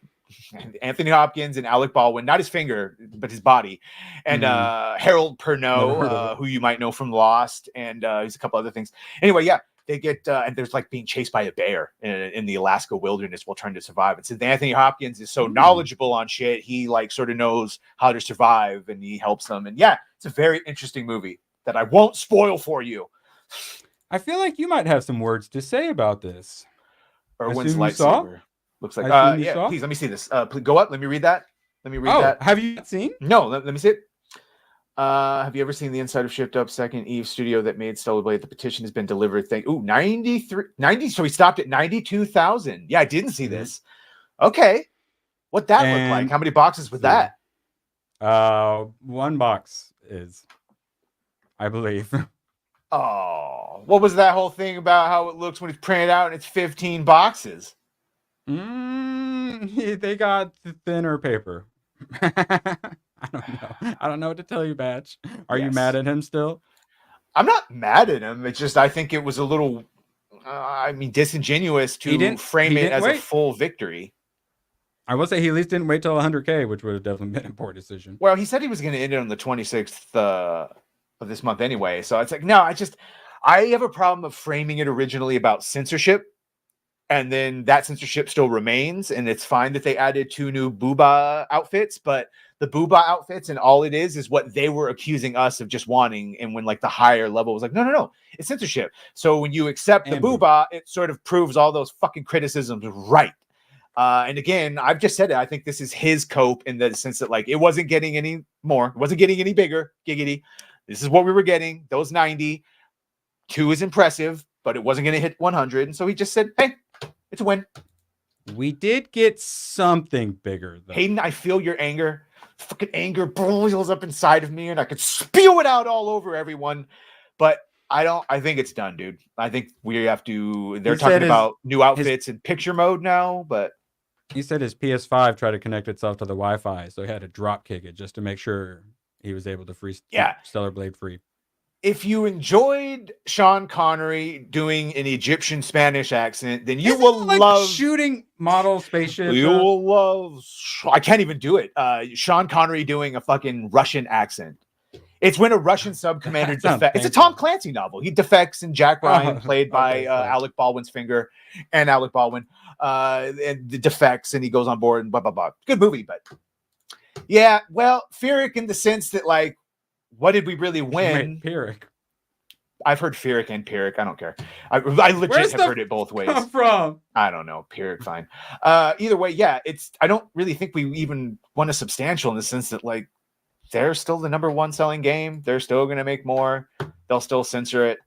Hopkins and Alec Baldwin, not his finger, but his body, and Harold Perrineau, who you might know from Lost, and he's a couple other things. Anyway, they get and there's like being chased by a bear in the Alaska wilderness while trying to survive. And since Anthony Hopkins is so knowledgeable on shit, he like sort of knows how to survive, and he helps them. And it's a very interesting movie that I won't spoil for you. I feel like you might have some words to say about this. Erwin's lightsaber. Looks like please let me see this. Please go up. Let me read that. That. Have you not seen? No, let me see it. Have you ever seen the inside of Shift Up Second Eve Studio that made Stellar Blade? The petition has been delivered. 90. So we stopped at 92,000. Yeah, I didn't see this. Okay. What that look like? How many boxes was that? One box is, I believe. Oh, what was that whole thing about how it looks when it's printed out and it's 15 boxes? They got the thinner paper. I don't know what to tell you, Batch. Are you mad at him still? I'm not mad at him. It's just I think it was a little, disingenuous to frame it as a full victory. I will say he at least didn't wait till 100K, which would have definitely been a poor decision. Well, he said he was going to end it on the 26th of this month anyway. So it's like, no, I have a problem of framing it originally about censorship. And then that censorship still remains, and it's fine that they added 2 new Booba outfits, but the Booba outfits and all it is what they were accusing us of just wanting. And when like the higher level was like, no, it's censorship. So when you accept the Booba, it sort of proves all those fucking criticisms right. And again, I've just said it. I think this is his cope in the sense that like it wasn't getting any more, it wasn't getting any bigger. Giggity. This is what we were getting. Those 90. 2 is impressive, but it wasn't going to hit 100. And so he just said, hey, it's a win. We did get something bigger, though. Hayden, I feel your anger. Fucking anger boils up inside of me, and I could spew it out all over everyone. But I think it's done, dude. I think we have to. They're talking about new outfits in picture mode now, but he said his PS5 tried to connect itself to the Wi-Fi, so he had to drop kick it just to make sure he was able to free Stellar Blade free. If you enjoyed Sean Connery doing an Egyptian Spanish accent, then you will love shooting model spaceship. You will love. I can't even do it. Sean Connery doing a fucking Russian accent. It's when a Russian sub commander defects. It's a Tom Clancy novel. He defects, and Jack Ryan, played by Alec Baldwin's finger, and Alec Baldwin, and defects, and he goes on board and blah blah blah. Good movie, but Yeah, well, Pyrrhic in the sense that, like, what did we really win? Wait, Pyrrhic. I've heard Pyrrhic and Pyrrhic. I don't care. I legit Where's have the heard it both ways. Come from? I don't know. Pyrrhic, fine. Either way, yeah, I don't really think we even won a substantial in the sense that, like, they're still the number one selling game. They're still going to make more. They'll still censor it.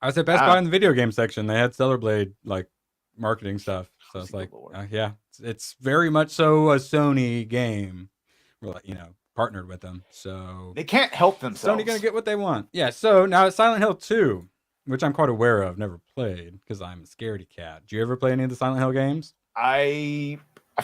I was at Best Buy in the video game section. They had Stellar Blade, like, marketing stuff. So it's like, yeah, it's very much so a Sony game. Well, you know, partnered with them. So they can't help themselves. Sony going to get what they want. Yeah, so now it's Silent Hill 2, which I'm quite aware of. Never played because I'm a scaredy cat. Do you ever play any of the Silent Hill games? I've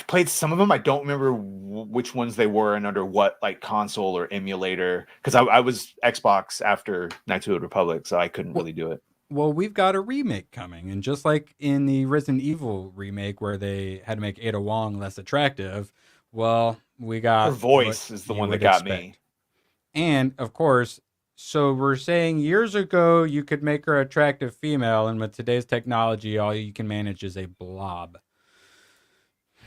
played some of them. I don't remember which ones they were and under what like console or emulator. Because I was Xbox after Knights of the Old Republic, so I couldn't really do it. Well, we've got a remake coming, and just like in the Resident Evil remake where they had to make Ada Wong less attractive, well, we got her voice is the one that got me. And of course, so we're saying years ago you could make her attractive female, and with today's technology, all you can manage is a blob.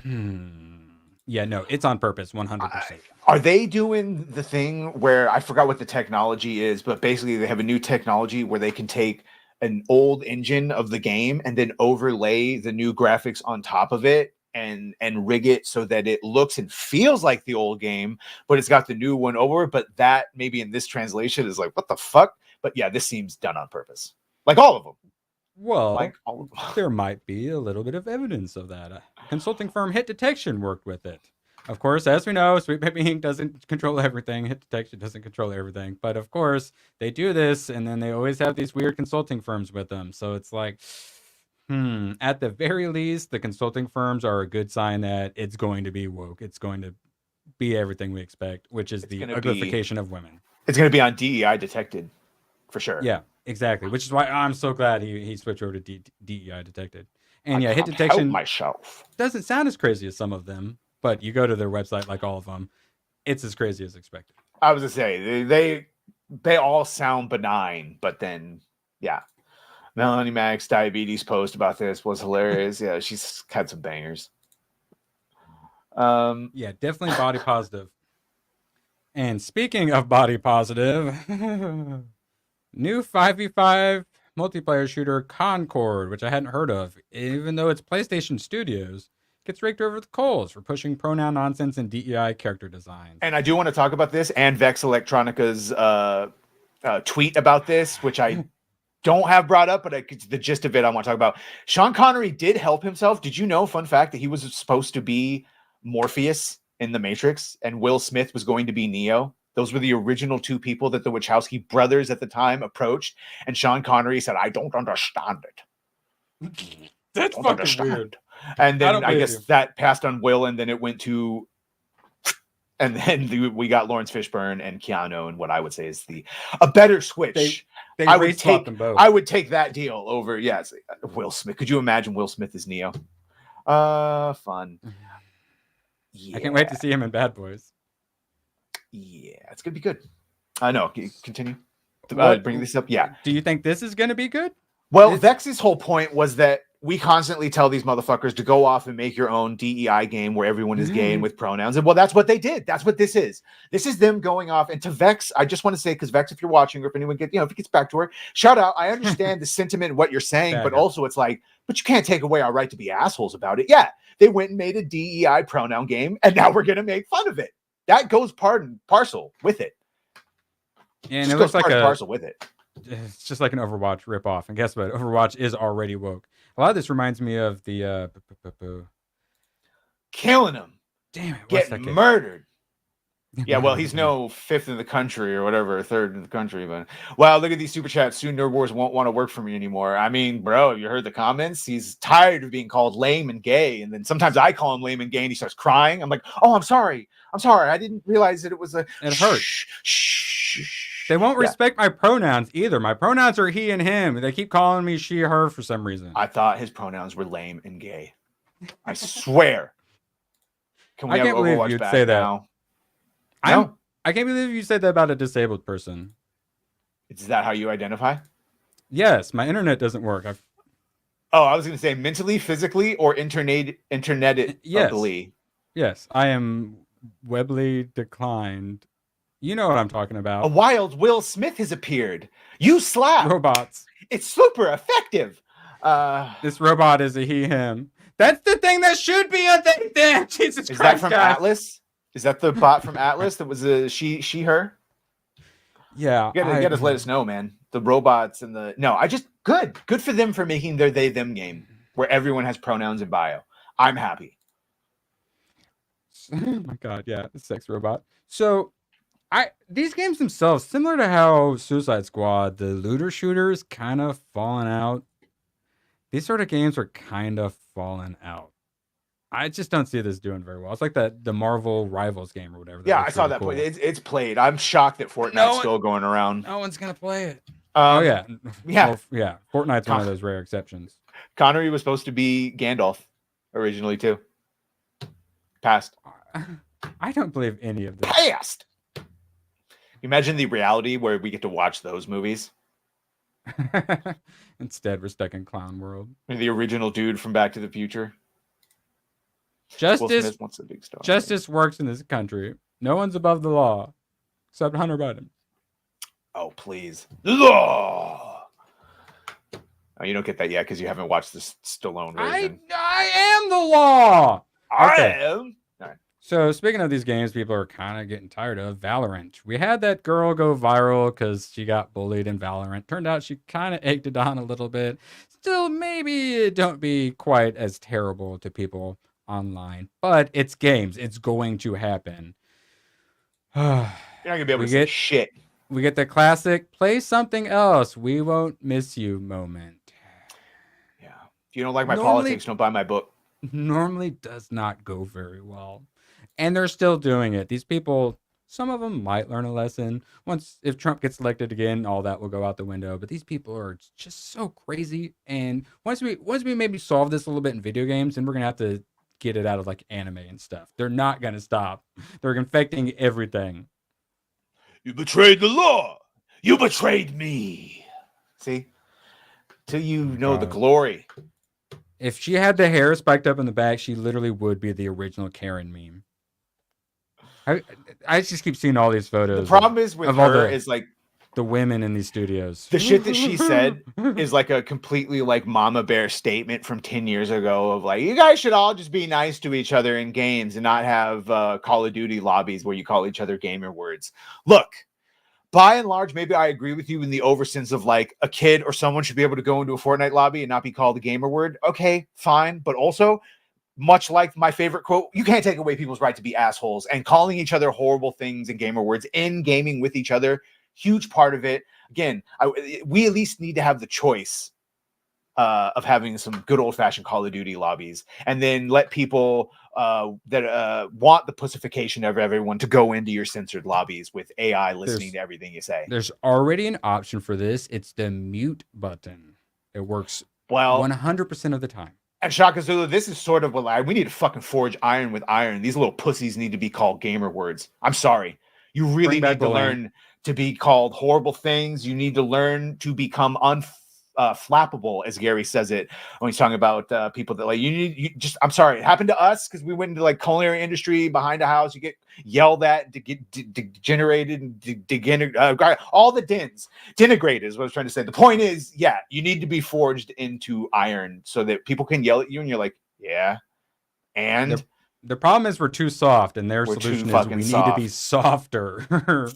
Yeah, no, it's on purpose, 100%. Are they doing the thing where I forgot what the technology is, but basically they have a new technology where they can take an old engine of the game and then overlay the new graphics on top of it and rig it so that it looks and feels like the old game, but it's got the new one over it. But that maybe in this translation is like, what the fuck? But yeah, this seems done on purpose. Like all of them. Well, like all of them. There might be a little bit of evidence of that. Consulting firm Hit Detection worked with it. Of course, as we know, Sweet Baby Inc. doesn't control everything. Hit Detection doesn't control everything. But of course, they do this, and then they always have these weird consulting firms with them. So it's like, at the very least, the consulting firms are a good sign that it's going to be woke. It's going to be everything we expect, which is the uglification of women. It's going to be on DEI detected, for sure. Yeah, exactly. Which is why I'm so glad he switched over to DEI detected. And yeah, Hit Detection doesn't sound as crazy as some of them. But you go to their website, like all of them, it's as crazy as expected. I was gonna say they all sound benign, but then yeah, Melanie Mack's diabetes post about this was hilarious. Yeah, she's had some bangers. Yeah, definitely body positive. And speaking of body positive, new 5v5 multiplayer shooter Concord, which I hadn't heard of, even though it's PlayStation Studios, gets raked over the coals for pushing pronoun nonsense and DEI character designs. And I do want to talk about this and Vex Electronica's tweet about this, which I don't have brought up, but the gist of it I want to talk about. Sean Connery did help himself. Did you know, fun fact, that he was supposed to be Morpheus in The Matrix and Will Smith was going to be Neo? Those were the original two people that the Wachowski brothers at the time approached. And Sean Connery said, I don't understand it. That's fucking weird. And then I guess that passed on Will, and then it went to, and then we got Lawrence Fishburne and Keanu, and what I would say is a better switch. I would take them both. I would take that deal over. Yes, Will Smith. Could you imagine Will Smith as Neo? Fun. Yeah. I can't wait to see him in Bad Boys. Yeah, it's gonna be good. I know. Continue. Bring this up. Yeah. Do you think this is gonna be good? Well, Vex's whole point was that we constantly tell these motherfuckers to go off and make your own DEI game where everyone is gay and with pronouns. And well, that's what they did. That's what this is. This is them going off. And to Vex, I just want to say, because Vex, if you're watching, or if anyone if it gets back to her, shout out. I understand the sentiment and what you're saying, but also it's like, but you can't take away our right to be assholes about it. Yeah, they went and made a DEI pronoun game, and now we're going to make fun of it. That goes part and parcel with it. And it looks like a parcel with it. It's just like an Overwatch ripoff. And guess what? Overwatch is already woke. A lot of this reminds me of the killing him. Damn it! Getting murdered. Yeah, well, he's no fifth in the country or whatever, third in the country. But wow, look at these super chats. Soon Nerd Wars won't want to work for me anymore. I mean, bro, you heard the comments. He's tired of being called lame and gay, and then sometimes I call him lame and gay, and he starts crying. I'm like, oh, I'm sorry. I didn't realize that it was a. It hurts. They won't respect my pronouns either. My pronouns are he and him. They keep calling me she, her for some reason. I thought his pronouns were lame and gay. I swear. Can we have Overwatch back now? No? I can't believe you said that about a disabled person. Is that how you identify? Yes, my internet doesn't work. I was going to say mentally, physically, or internet. Yes, I am Webley declined. You know what I'm talking A about. wild Will Smith has appeared. You slap. Robots. It's super effective. This robot is a he, him. That's the thing that should be a thing then. Jesus Is Christ, that from guys. Atlas? Is that the bot from Atlas that was a she, her? Yeah. You gotta let us know, man. The robots and good for them for making their they them game where everyone has pronouns in bio. I'm happy. Oh my god, yeah, sex robot. So these games themselves, similar to how Suicide Squad, the looter shooters kind of fallen out. These sort of games are kind of falling out. I just don't see this doing very well. It's like the Marvel Rivals game or whatever. Yeah, I saw that play. It's played. I'm shocked that Fortnite's still going around. No one's gonna play it. Yeah. Yeah. Fortnite's one of those rare exceptions. Connery was supposed to be Gandalf originally too. Passed. I don't believe any of this. Passed. Imagine the reality where we get to watch those movies. Instead, we're stuck in clown world. And the original dude from Back to the Future. Justice wants a big star. Justice works in this country. No one's above the law, except Hunter Biden. Oh, please. Law. Oh, you don't get that yet because you haven't watched this Stallone version. I am the law. Okay. I am. All right. So speaking of these games, people are kind of getting tired of Valorant. We had that girl go viral because she got bullied in Valorant. Turned out she kind of egged it on a little bit. Still, maybe don't be quite as terrible to people online, but it's games. It's going to happen. You're not gonna be able to say shit. We get the classic "play something else. We won't miss you" moment. Yeah. If you don't like my politics, don't buy my book. Normally does not go very well, and they're still doing it. These people, some of them might learn a lesson. If Trump gets elected again, all that will go out the window. But these people are just so crazy. And once we maybe solve this a little bit in video games, then we're gonna have to get it out of like anime and stuff. They're not gonna stop. They're infecting everything. You betrayed the law. You betrayed me. See? Till you know the glory. If she had the hair spiked up in the back, she literally would be the original Karen meme. I just keep seeing all these photos. The problem is with her is like the women in these studios. The shit that she said is like a completely like mama bear statement from 10 years ago of like, you guys should all just be nice to each other in games and not have Call of Duty lobbies where you call each other gamer words. Look, by and large, maybe I agree with you in the oversense of like a kid or someone should be able to go into a Fortnite lobby and not be called a gamer word. Okay, fine. But also, much like my favorite quote, you can't take away people's right to be assholes, and calling each other horrible things and gamer words in gaming with each other. Huge part of it. Again, we at least need to have the choice of having some good old-fashioned Call of Duty lobbies, and then let people that want the pussification of everyone to go into your censored lobbies with AI listening to everything you say. There's already an option for this. It's the mute button. It works 100% of the time. And Shaka Zulu, this is sort of what we need to fucking forge iron with iron. These little pussies need to be called gamer words. I'm sorry. You really need to learn to be called horrible things. You need to learn to become flappable, as Gary says it when he's talking about people that like I'm sorry, it happened to us because we went into like culinary industry behind a house. You get yelled at, degenerated, and all the denigrated is what I was trying to say. The point is, yeah, you need to be forged into iron so that people can yell at you and you're like, yeah, and the problem is we're too soft, and their solution is we need to be softer.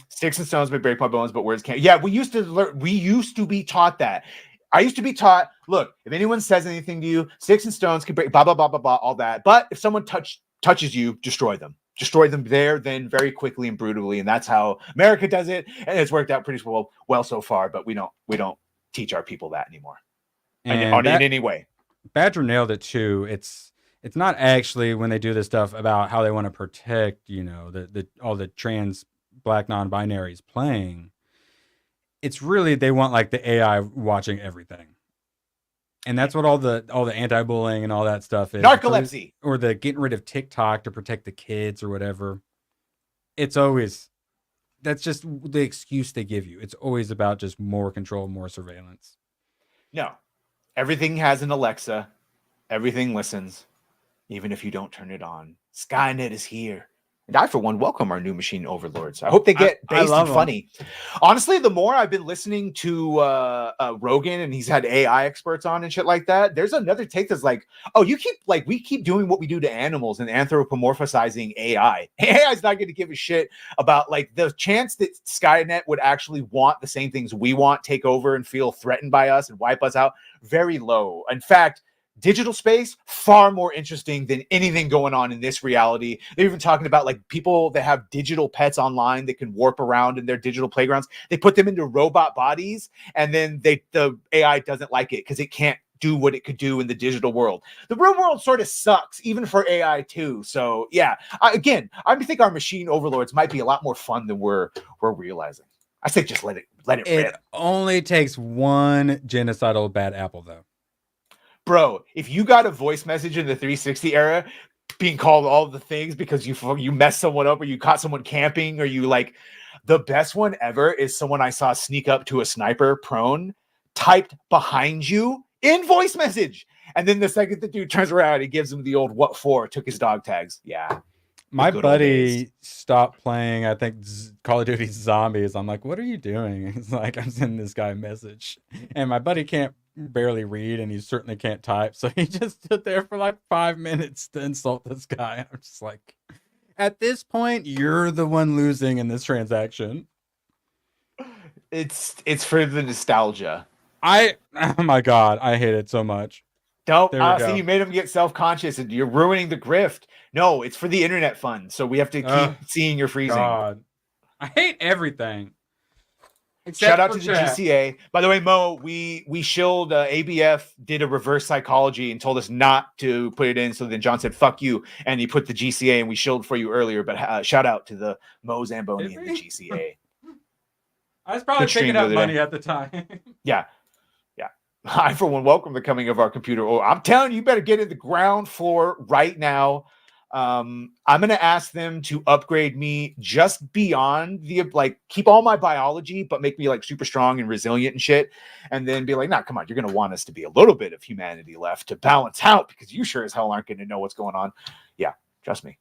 Sticks and stones may break my bones, but words can't. Yeah, we used to be taught that. I used to be taught, look, if anyone says anything to you, sticks and stones can break, blah, blah, blah, blah, blah, all that. But if someone touches you, destroy them. Destroy them there, then very quickly and brutally. And that's how America does it. And it's worked out pretty well so far, but we don't teach our people that anymore. In any way. Badger nailed it too. It's not actually when they do this stuff about how they want to protect, all the trans black non-binaries playing. It's really they want like the AI watching everything, and that's what all the anti-bullying and all that stuff is. Narcolepsy, or the getting rid of TikTok to protect the kids or whatever. That's just the excuse they give you. It's always about just more control, more surveillance. No, everything has an Alexa. Everything listens. Even if you don't turn it on. Skynet is here. And I, for one, welcome our new machine overlords. I hope they get I based love and funny. Honestly, the more I've been listening to Rogan, and he's had AI experts on and shit like that, there's another take that's like, oh, we keep doing what we do to animals and anthropomorphizing AI. AI is not going to give a shit about like the chance that Skynet would actually want the same things we want, take over and feel threatened by us and wipe us out. Very low. In fact, digital space, far more interesting than anything going on in this reality. They're even talking about like people that have digital pets online that can warp around in their digital playgrounds. They put them into robot bodies, and then the AI doesn't like it because it can't do what it could do in the digital world. The real world sort of sucks, even for AI too. So yeah, I think our machine overlords might be a lot more fun than we're realizing. I say just let it rip. It only takes one genocidal bad apple, though. Bro, if you got a voice message in the 360 era being called all the things because you messed someone up or you caught someone camping or you like, the best one ever is someone I saw sneak up to a sniper prone, typed behind you in voice message. And then the second the dude turns around, he gives him the old what for, took his dog tags. Yeah. My buddy stopped playing, I think, Call of Duty Zombies. I'm like, what are you doing? He's like, I'm sending this guy a message. And my buddy can't barely read, and he certainly can't type. So he just stood there for like 5 minutes to insult this guy. I'm just like, at this point, you're the one losing in this transaction. It's for the nostalgia. Oh my God, I hate it so much. Don't see, you made him get self-conscious and you're ruining the grift. No, it's for the internet fund. So we have to keep seeing your freezing. God. I hate everything. Shout out to the GCA. By the way, Mo, we shilled ABF did a reverse psychology and told us not to put it in. So then John said, fuck you. And he put the GCA and we shilled for you earlier. But shout out to the Mo Zamboni and the GCA. I was probably picking up money at the time. Yeah. I, for one, welcome the coming of our computer. Oh, I'm telling you, you better get in the ground floor right now. I'm going to ask them to upgrade me just beyond the, like, keep all my biology, but make me like super strong and resilient and shit. And then be like, nah, come on, you're going to want us to be a little bit of humanity left to balance out because you sure as hell aren't going to know what's going on. Yeah, trust me.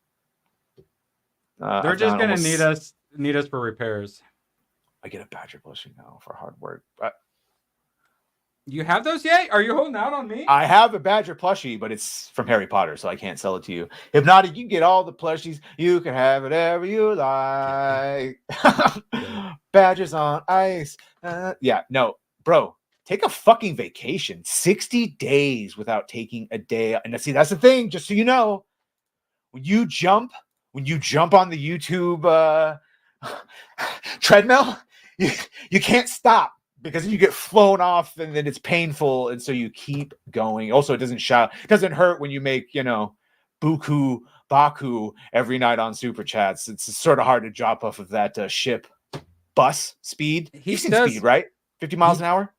They're just going to need us for repairs. I get a Badger plushie now for hard work. You have those yet? Are you holding out on me? I have a Badger plushie, but it's from Harry Potter, so I can't sell it to you. Hypnotic, you can get all the plushies. You can have whatever you like. Badgers on ice. Yeah, no, bro, take a fucking vacation. 60 days without taking a day. And see, that's the thing, just so you know. When you jump on the YouTube treadmill, you can't stop. Because you get flown off and then it's painful. And so you keep going. Also, it doesn't hurt when you make, buku baku every night on Super Chats. It's sort of hard to drop off of that ship bus speed. You've seen speed, right? 50 miles an hour?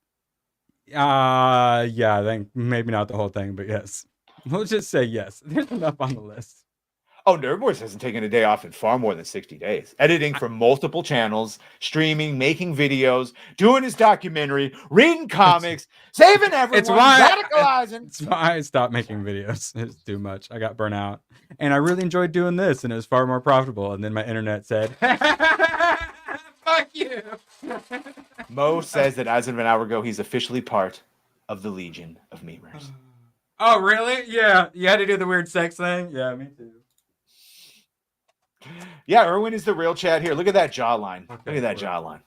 Yeah, I think maybe not the whole thing, but yes. We'll just say yes. There's enough on the list. Oh, Nerdboys hasn't taken a day off in far more than 60 days. Editing for multiple channels, streaming, making videos, doing his documentary, reading comics, saving everyone, radicalizing. It's why I stopped making videos. It's too much. I got burnt out. And I really enjoyed doing this, and it was far more profitable. And then my internet said, fuck you. Mo says that as of an hour ago, he's officially part of the Legion of Memers. Oh, really? Yeah. You had to do the weird sex thing? Yeah, me too. Yeah, Erwin is the real Chad here. Look at that jawline. Okay, look at that jawline.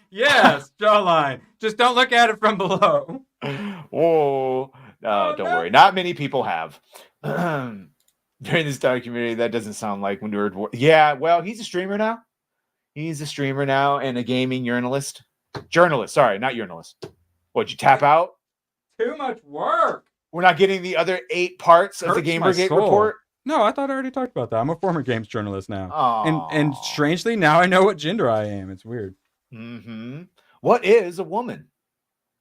Yes, jawline. Just don't look at it from below. Whoa. No, don't worry. Not many people have. During this documentary, that doesn't sound like when Nerd War. Yeah, well, he's a streamer now. He's a streamer now and a gaming journalist. Sorry, not journalist. What'd you tap out? Too much work. We're not getting the other 8 parts of the Gamergate report. No, I thought I already talked about that. I'm a former games journalist now. And strangely, now I know what gender I am. It's weird. Mm-hmm. What is a woman?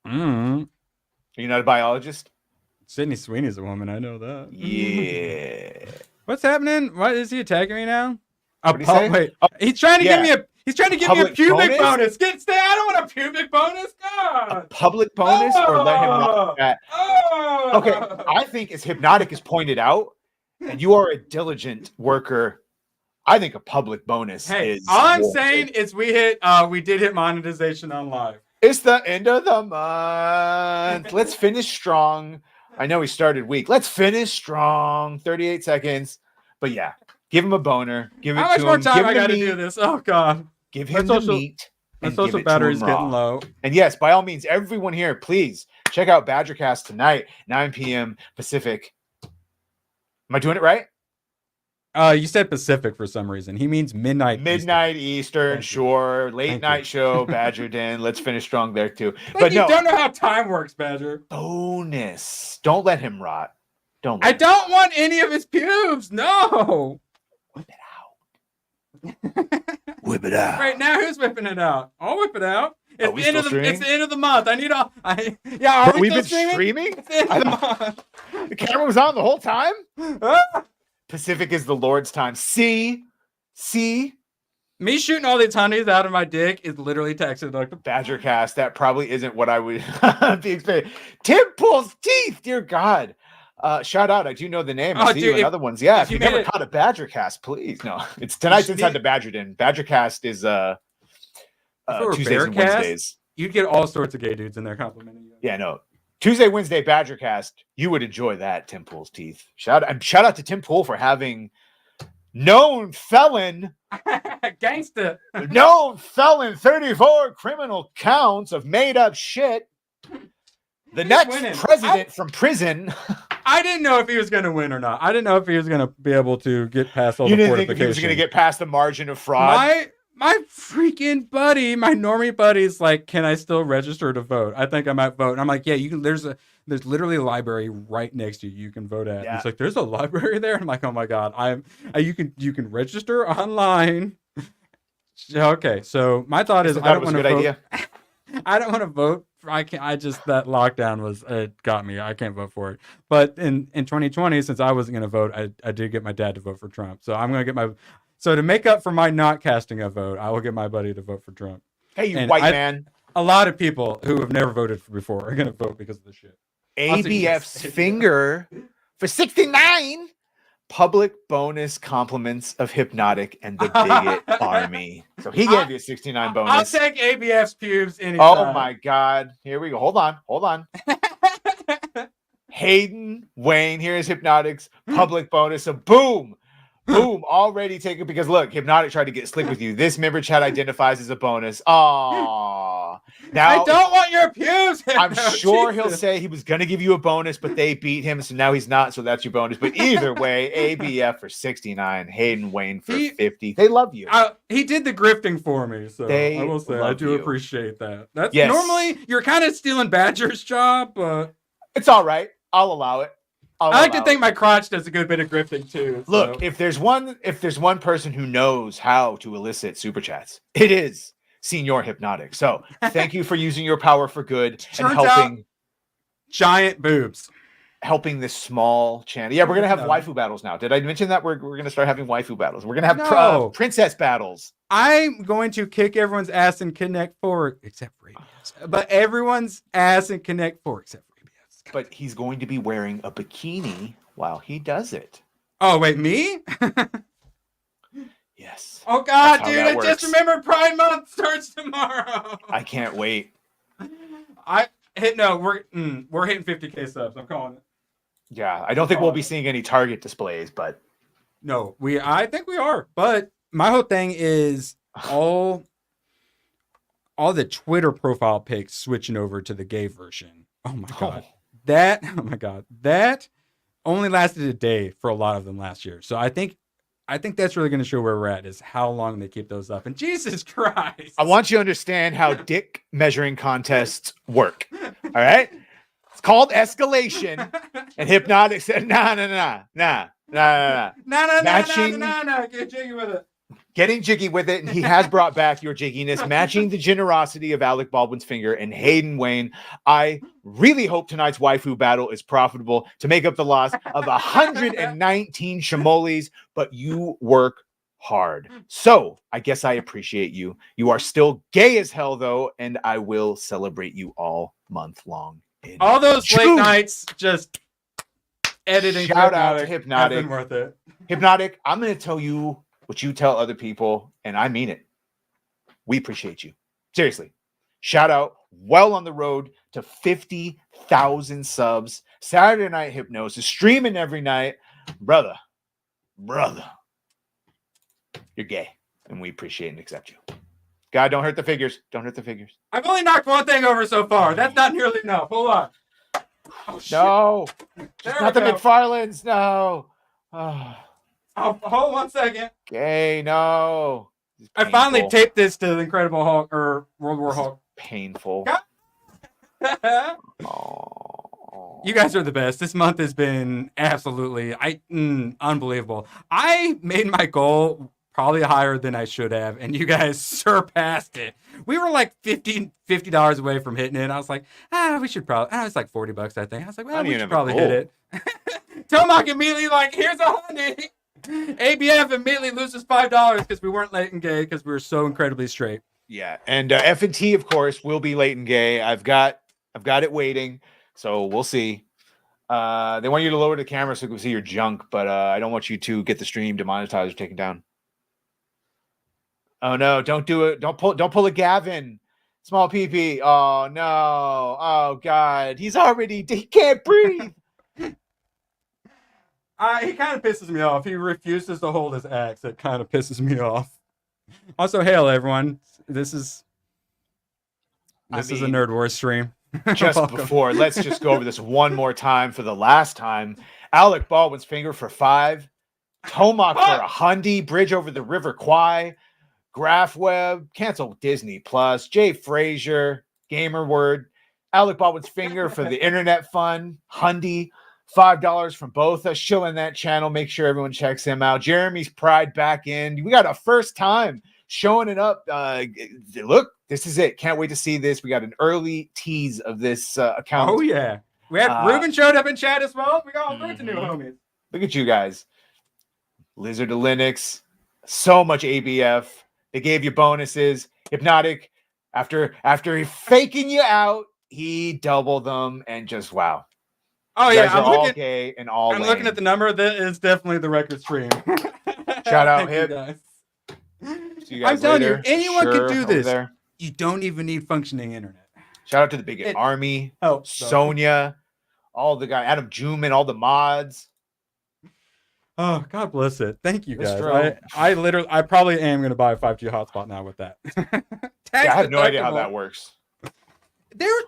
Mm-hmm. Are you not a biologist? Sydney Sweeney's a woman. I know that. Yeah. What's happening? What is he attacking me now? Wait. He's trying to give me a pubic bonus. Stay! I don't want a pubic bonus. God. A public bonus or let him rock that? Okay, I think as Hypnotic has pointed out, and you are a diligent worker, I think a public bonus Hey, is. all I'm warranted. saying is we did hit monetization on live. It's the end of the month. Let's finish strong. I know we started weak. Let's finish strong. 38 seconds. But yeah, give him a boner. Give it How much to more him. time Give I him the got to meat. do this? Oh God. Give My him the social- meat. My and social give it to battery's him getting raw. low. And yes, by all means, everyone here, please check out Badgercast tonight, 9 p.m. Pacific. Am I doing it right? You said Pacific for some reason. He means midnight. Midnight Eastern, Thank you. sure. Late Thank night you. show, Badger Den. Let's finish strong there too. But you no, don't know how time works, Badger. bonus. Don't let him rot. Don't. I Let him. don't want any of his pubes. No. Whip it out. Whip it out. Right now, who's whipping it out? I'll whip it out. It's we the end of still the. It's streaming? the end of the month. I need all. Yeah, are we We've still been streaming? streaming? It's the end of the month. The camera was on the whole time. Ah! Pacific is the Lord's time. See. Me shooting all these honeys out of my dick is literally texted like the Badgercast. That probably isn't what I would be expecting. Tim pulls teeth. Dear God. Shout out. I do know the name. I Oh, see dude, you in if- other ones. Yeah. If you you've never made it- caught a Badgercast, please. No. It's tonight's inside the Badger Den. Badgercast is If it were Tuesdays and Bearcast, Wednesdays. You'd get all sorts of gay dudes in there complimenting you. Yeah, no. Tuesday, Wednesday, Badgercast. You would enjoy that, Tim Pool's teeth. Shout out to Tim Pool for having known felon, Gangsta. known felon, 34 criminal counts of made up shit. The next winning. president from prison. I didn't know if he was going to win or not. I didn't know if he was going to be able to get past all You the didn't think fortifications. he was going to get past the margin of fraud? My freaking buddy, my normie buddy's like, can I still register to vote? I think I might vote. And I'm like, yeah, you can. There's literally a library right next to you. You can vote at. Yeah. He's like, there's a library there. I'm like, oh my god, you can register online. Okay, so my thought is, I don't was want a to good vote. idea. I don't want to vote. I can't. I just that lockdown was it got me. I can't vote for it. But in 2020, since I wasn't going to vote, I did get my dad to vote for Trump. So I'm going to get my. So to make up for my not casting a vote, I will get my buddy to vote for Trump. Hey, you And white man. A lot of people who have never voted before are going to vote because of this shit. ABF's finger for 69. Public bonus compliments of Hypnotic and the Bigot Army. So he gave you a 69 bonus. I'll take ABF's pubes anytime. Oh my God. Here we go. Hold on. Hayden Wayne, here's Hypnotic's public bonus. So boom, already taken because look, Hypnotic tried to get slick with you. This member chat identifies as a bonus. Aww. Now I don't want your pubes. I'm No, sure he'll Jesus. say he was going to give you a bonus, but they beat him. So now he's not. So that's your bonus. But either way, ABF for 69, Hayden Wayne for 50. They love you. He did the grifting for me. So They I will say, I love do you. appreciate that. That's Yes. normally you're kind of stealing Badger's job, but It's all right. I'll allow it. I like to think my crotch does a good bit of grifting too. Look, so. if there's one person who knows how to elicit super chats, it is Senior Hypnotic. So thank you for using your power for good and Turns helping giant boobs. helping this small channel. Yeah, we're gonna have No. waifu battles now. Did I mention that we're gonna start having waifu battles? We're gonna have No. princess battles. I'm going to kick everyone's ass in Connect 4 except for ABS. But everyone's ass in Connect 4 except for ABS. But he's going to be wearing a bikini while he does it. Oh, wait, me? Yes. Oh, God, That's how dude, that I just works. remembered Pride Month starts tomorrow. I can't wait. We're hitting 50K subs. I'm calling it. Yeah, I don't think we'll be seeing any Target displays, but No, I think we are. But my whole thing is all the Twitter profile pics switching over to the gay version. Oh my god. That only lasted a day for a lot of them last year. So I think that's really going to show where we're at is how long they keep those up. And Jesus Christ. I want you to understand how dick measuring contests work. All right? It's called escalation. And Hypnotic said, nah. No, Matching- get jiggy with it. Getting jiggy with it, and he has brought back your jigginess, matching the generosity of Alec Baldwin's finger and Hayden Wayne. I really hope tonight's waifu battle is profitable to make up the loss of 119 shimolis, but you work hard. So I guess I appreciate you. You are still gay as hell, though, and I will celebrate you all month long. All those late June. nights just editing Shout out to Hypnotic Hypnotic. has been worth it. Hypnotic, I'm going to tell you what you tell other people, and I mean it. We appreciate you. Seriously. Shout out. Well on the road to 50,000 subs. Saturday Night Hypnosis. Streaming every night. Brother. You're gay. And we appreciate and accept you. God, don't hurt the figures. Don't hurt the figures. I've only knocked one thing over so far. That's not nearly enough. Hold on. Oh, shit. No. There Not we the go. McFarlanes. No. Oh, Oh, hold 1 second. gay. No. This is I finally painful. taped this to the Incredible Hulk or World War This is Hulk. painful. God. Oh. You guys are the best. This month has been absolutely unbelievable. I made my goal probably higher than I should have, and you guys surpassed it. We were like $50 away from hitting it. I was like, we should probably. It's like $40, I think. I was like, I well, don't we even should have a probably goal. hit it. Tomac immediately like, here's $100. ABF immediately loses $5 because we weren't late and gay because we were so incredibly straight. Yeah, and FNT, of course, will be late and gay. I've got it waiting, so we'll see. They want you to lower the camera so we can see your junk, but I don't want you to get the stream demonetized or taken down. Oh no! Don't do it! Don't pull a Gavin. Small PP. Oh no! Oh God! He can't breathe. He kind of pisses me off. He refuses to hold his axe. It kind of pisses me off. Also, hail everyone. This is a Nerd Wars stream. Just Welcome. before, let's just go over this one more time for the last time. Alec Baldwin's finger for 5. Tomac for $100. Bridge over the River Kwai. Graph Web. Cancel Disney Plus. Jay Frazier. Gamer Word. Alec Baldwin's finger for the Internet Fund. $100. $5 from both us. Shilling that channel. Make sure everyone checks him out. Jeremy's Pride back in. We got a first time showing it up. Look, this is it. Can't wait to see this. We got an early tease of this account. Oh yeah, we had Ruben showed up in chat as well. We got all sorts of new homies. Look at you guys. Lizard to Linux. So much ABF. They gave you bonuses. Hypnotic. After faking you out, he doubled them and just wow. Oh You yeah, guys are I'm all looking. gay and all I'm lame. looking at the number. That is definitely the record stream. Shout out, Thank you, Hip. guys. See you guys I'm telling you, later. anyone Sure, could do over this. there. You don't even need functioning internet. Shout out to the Big Army, Oh, Sonia, all the guys, Adam Juman, all the mods. Oh, God bless it. Thank you guys. Bistro. I probably am going to buy a 5G hotspot now with that. Yeah, I have no idea how that works.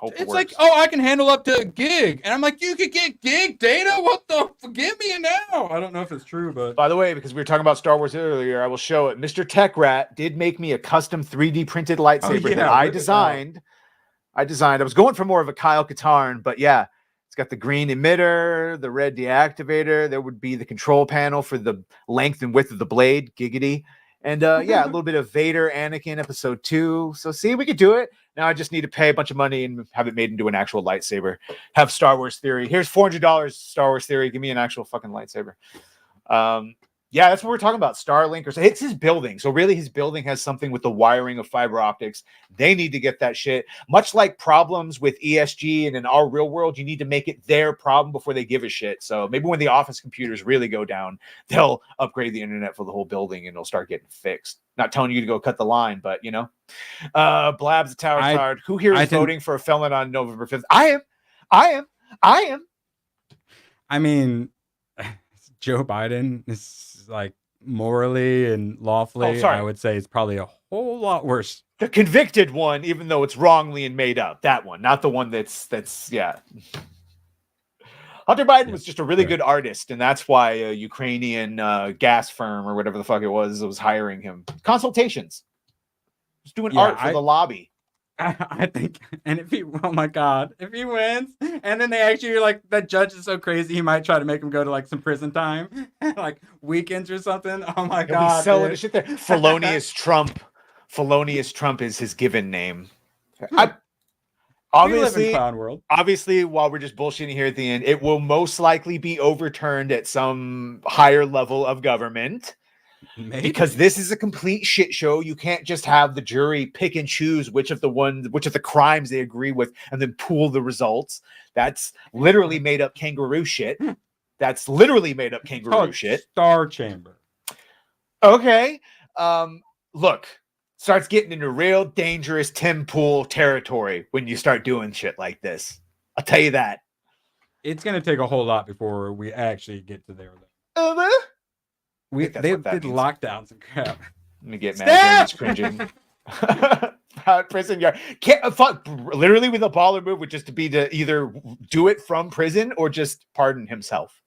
Hope it It's like, works. I can handle up to a gig. And I'm like, you could get gig data? What the? Give me it now. I don't know if it's true, but. By the way, because we were talking about Star Wars earlier, I will show it. Mr. Tech Rat did make me a custom 3D printed lightsaber yeah, that I look at that. designed. I was going for more of a Kyle Katarn, but yeah, it's got the green emitter, the red deactivator. There would be the control panel for the length and width of the blade, giggity. And yeah, a little bit of Vader, Anakin, episode 2. So see, we could do it. Now I just need to pay a bunch of money and have it made into an actual lightsaber. Have Star Wars Theory. Here's $400 Star Wars Theory. Give me an actual fucking lightsaber. Yeah, that's what we're talking about. Starlink, or it's his building. So really, his building has something with the wiring of fiber optics. They need to get that shit. Much like problems with ESG and in our real world, you need to make it their problem before they give a shit. So maybe when the office computers really go down, they'll upgrade the internet for the whole building and it'll start getting fixed. Not telling you to go cut the line, but you know. Blabs the Tower Card. Who here is voting for a felon on November 5th? I am. I mean, Joe Biden is like morally and lawfully, I would say it's probably a whole lot worse. The convicted one, even though it's wrongly and made up. That one, not the one that's yeah. Hunter Biden was just a really good artist, and that's why a Ukrainian gas firm or whatever the fuck it was hiring him. Consultations. Just doing art for the lobby. I think, and if he, oh my God, if he wins, and then they actually like that judge is so crazy, he might try to make him go to like some prison time, like weekends or something. Oh my God, He'll be selling shit there. Felonious Trump. Felonious Trump is his given name. We live in clown world. Obviously, while we're just bullshitting here at the end, it will most likely be overturned at some higher level of government. Maybe. Because this is a complete shit show. You can't just have the jury pick and choose which of the crimes they agree with and then pool the results. That's literally made up kangaroo shit. That's literally made up kangaroo called shit. Star Chamber. Okay. Look, starts getting into real dangerous Tim Pool territory when you start doing shit like this. I'll tell you that. It's gonna take a whole lot before we actually get to there. They did lockdowns and crap. Let me get mad. It's cringing. Prison yard. Can't fuck. Literally, with a baller move would just to be to either do it from prison or just pardon himself.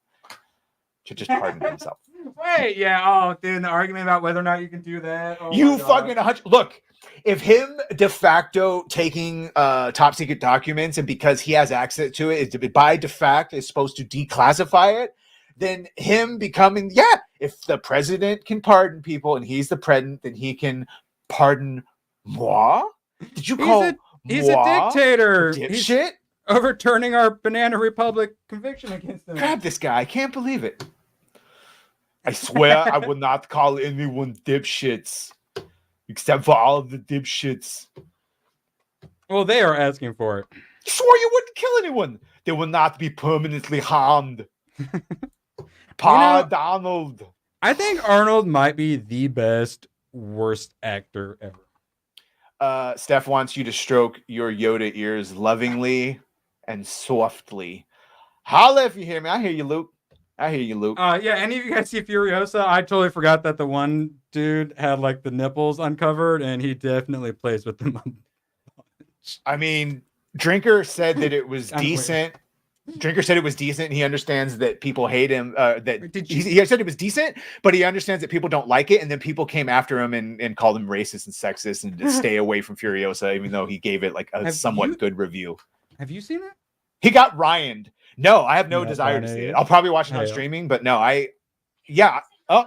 To just pardon himself. Wait, yeah. Oh, dude, the argument about whether or not you can do that. Oh you fucking look. If him de facto taking top secret documents and because he has access to it, by de facto is supposed to declassify it, then him becoming if the president can pardon people and he's the president, then he can pardon moi. Did you call he's a dictator? He's shit overturning our Banana Republic conviction against him. Grab this guy! I can't believe it. I swear I will not call anyone dipshits. Except for all of the dipshits. Well, they are asking for it. You swore you wouldn't kill anyone. They will not be permanently harmed. Donald. I think Arnold might be the best worst actor ever. Steph wants you to stroke your Yoda ears lovingly and softly. Holla if you hear me. I hear you, Luke. Yeah, any of you guys see Furiosa? I totally forgot that the one dude had like the nipples uncovered, and he definitely plays with them. I mean, Drinker said that it was decent. Drinker said it was decent. He understands that people hate him. He said it was decent, but he understands that people don't like it, and then people came after him and called him racist and sexist and to stay away from Furiosa, even though he gave it like a somewhat good review. Have you seen it? He got Ryan'd. No, I have no desire to see it. I'll probably watch it on streaming, but no, Oh,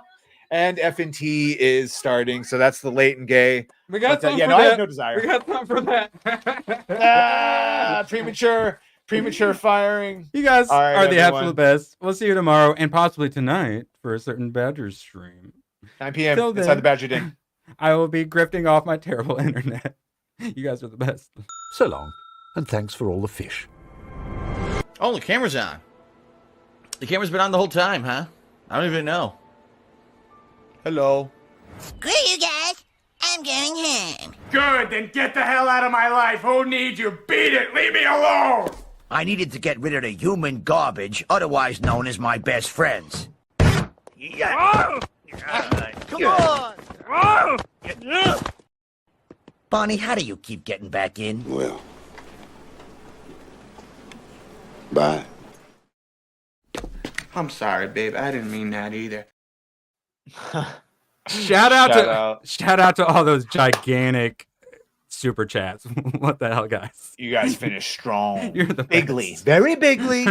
and FNT is starting, so that's the late and gay. We got something for that. I have no desire. We got something for that. Premature firing. You guys right, are the everyone. absolute best. We'll see you tomorrow and possibly tonight for a certain Badgers stream. 9 p.m. Till inside then, the Badger Den. I will be grifting off my terrible internet. You guys are the best. So long, and thanks for all the fish. Oh, the camera's on. The camera's been on the whole time, huh? I don't even know. Hello. Screw you guys. I'm going home. Good, then get the hell out of my life. Who needs you? Beat it. Leave me alone. I needed to get rid of the human garbage, otherwise known as my best friends. Come on! Bonnie, how do you keep getting back in? Well, bye. I'm sorry, babe. I didn't mean that either. Shout out to all those gigantic super chats. What the hell, guys? You guys finished strong. You're the bigly, best. very bigly.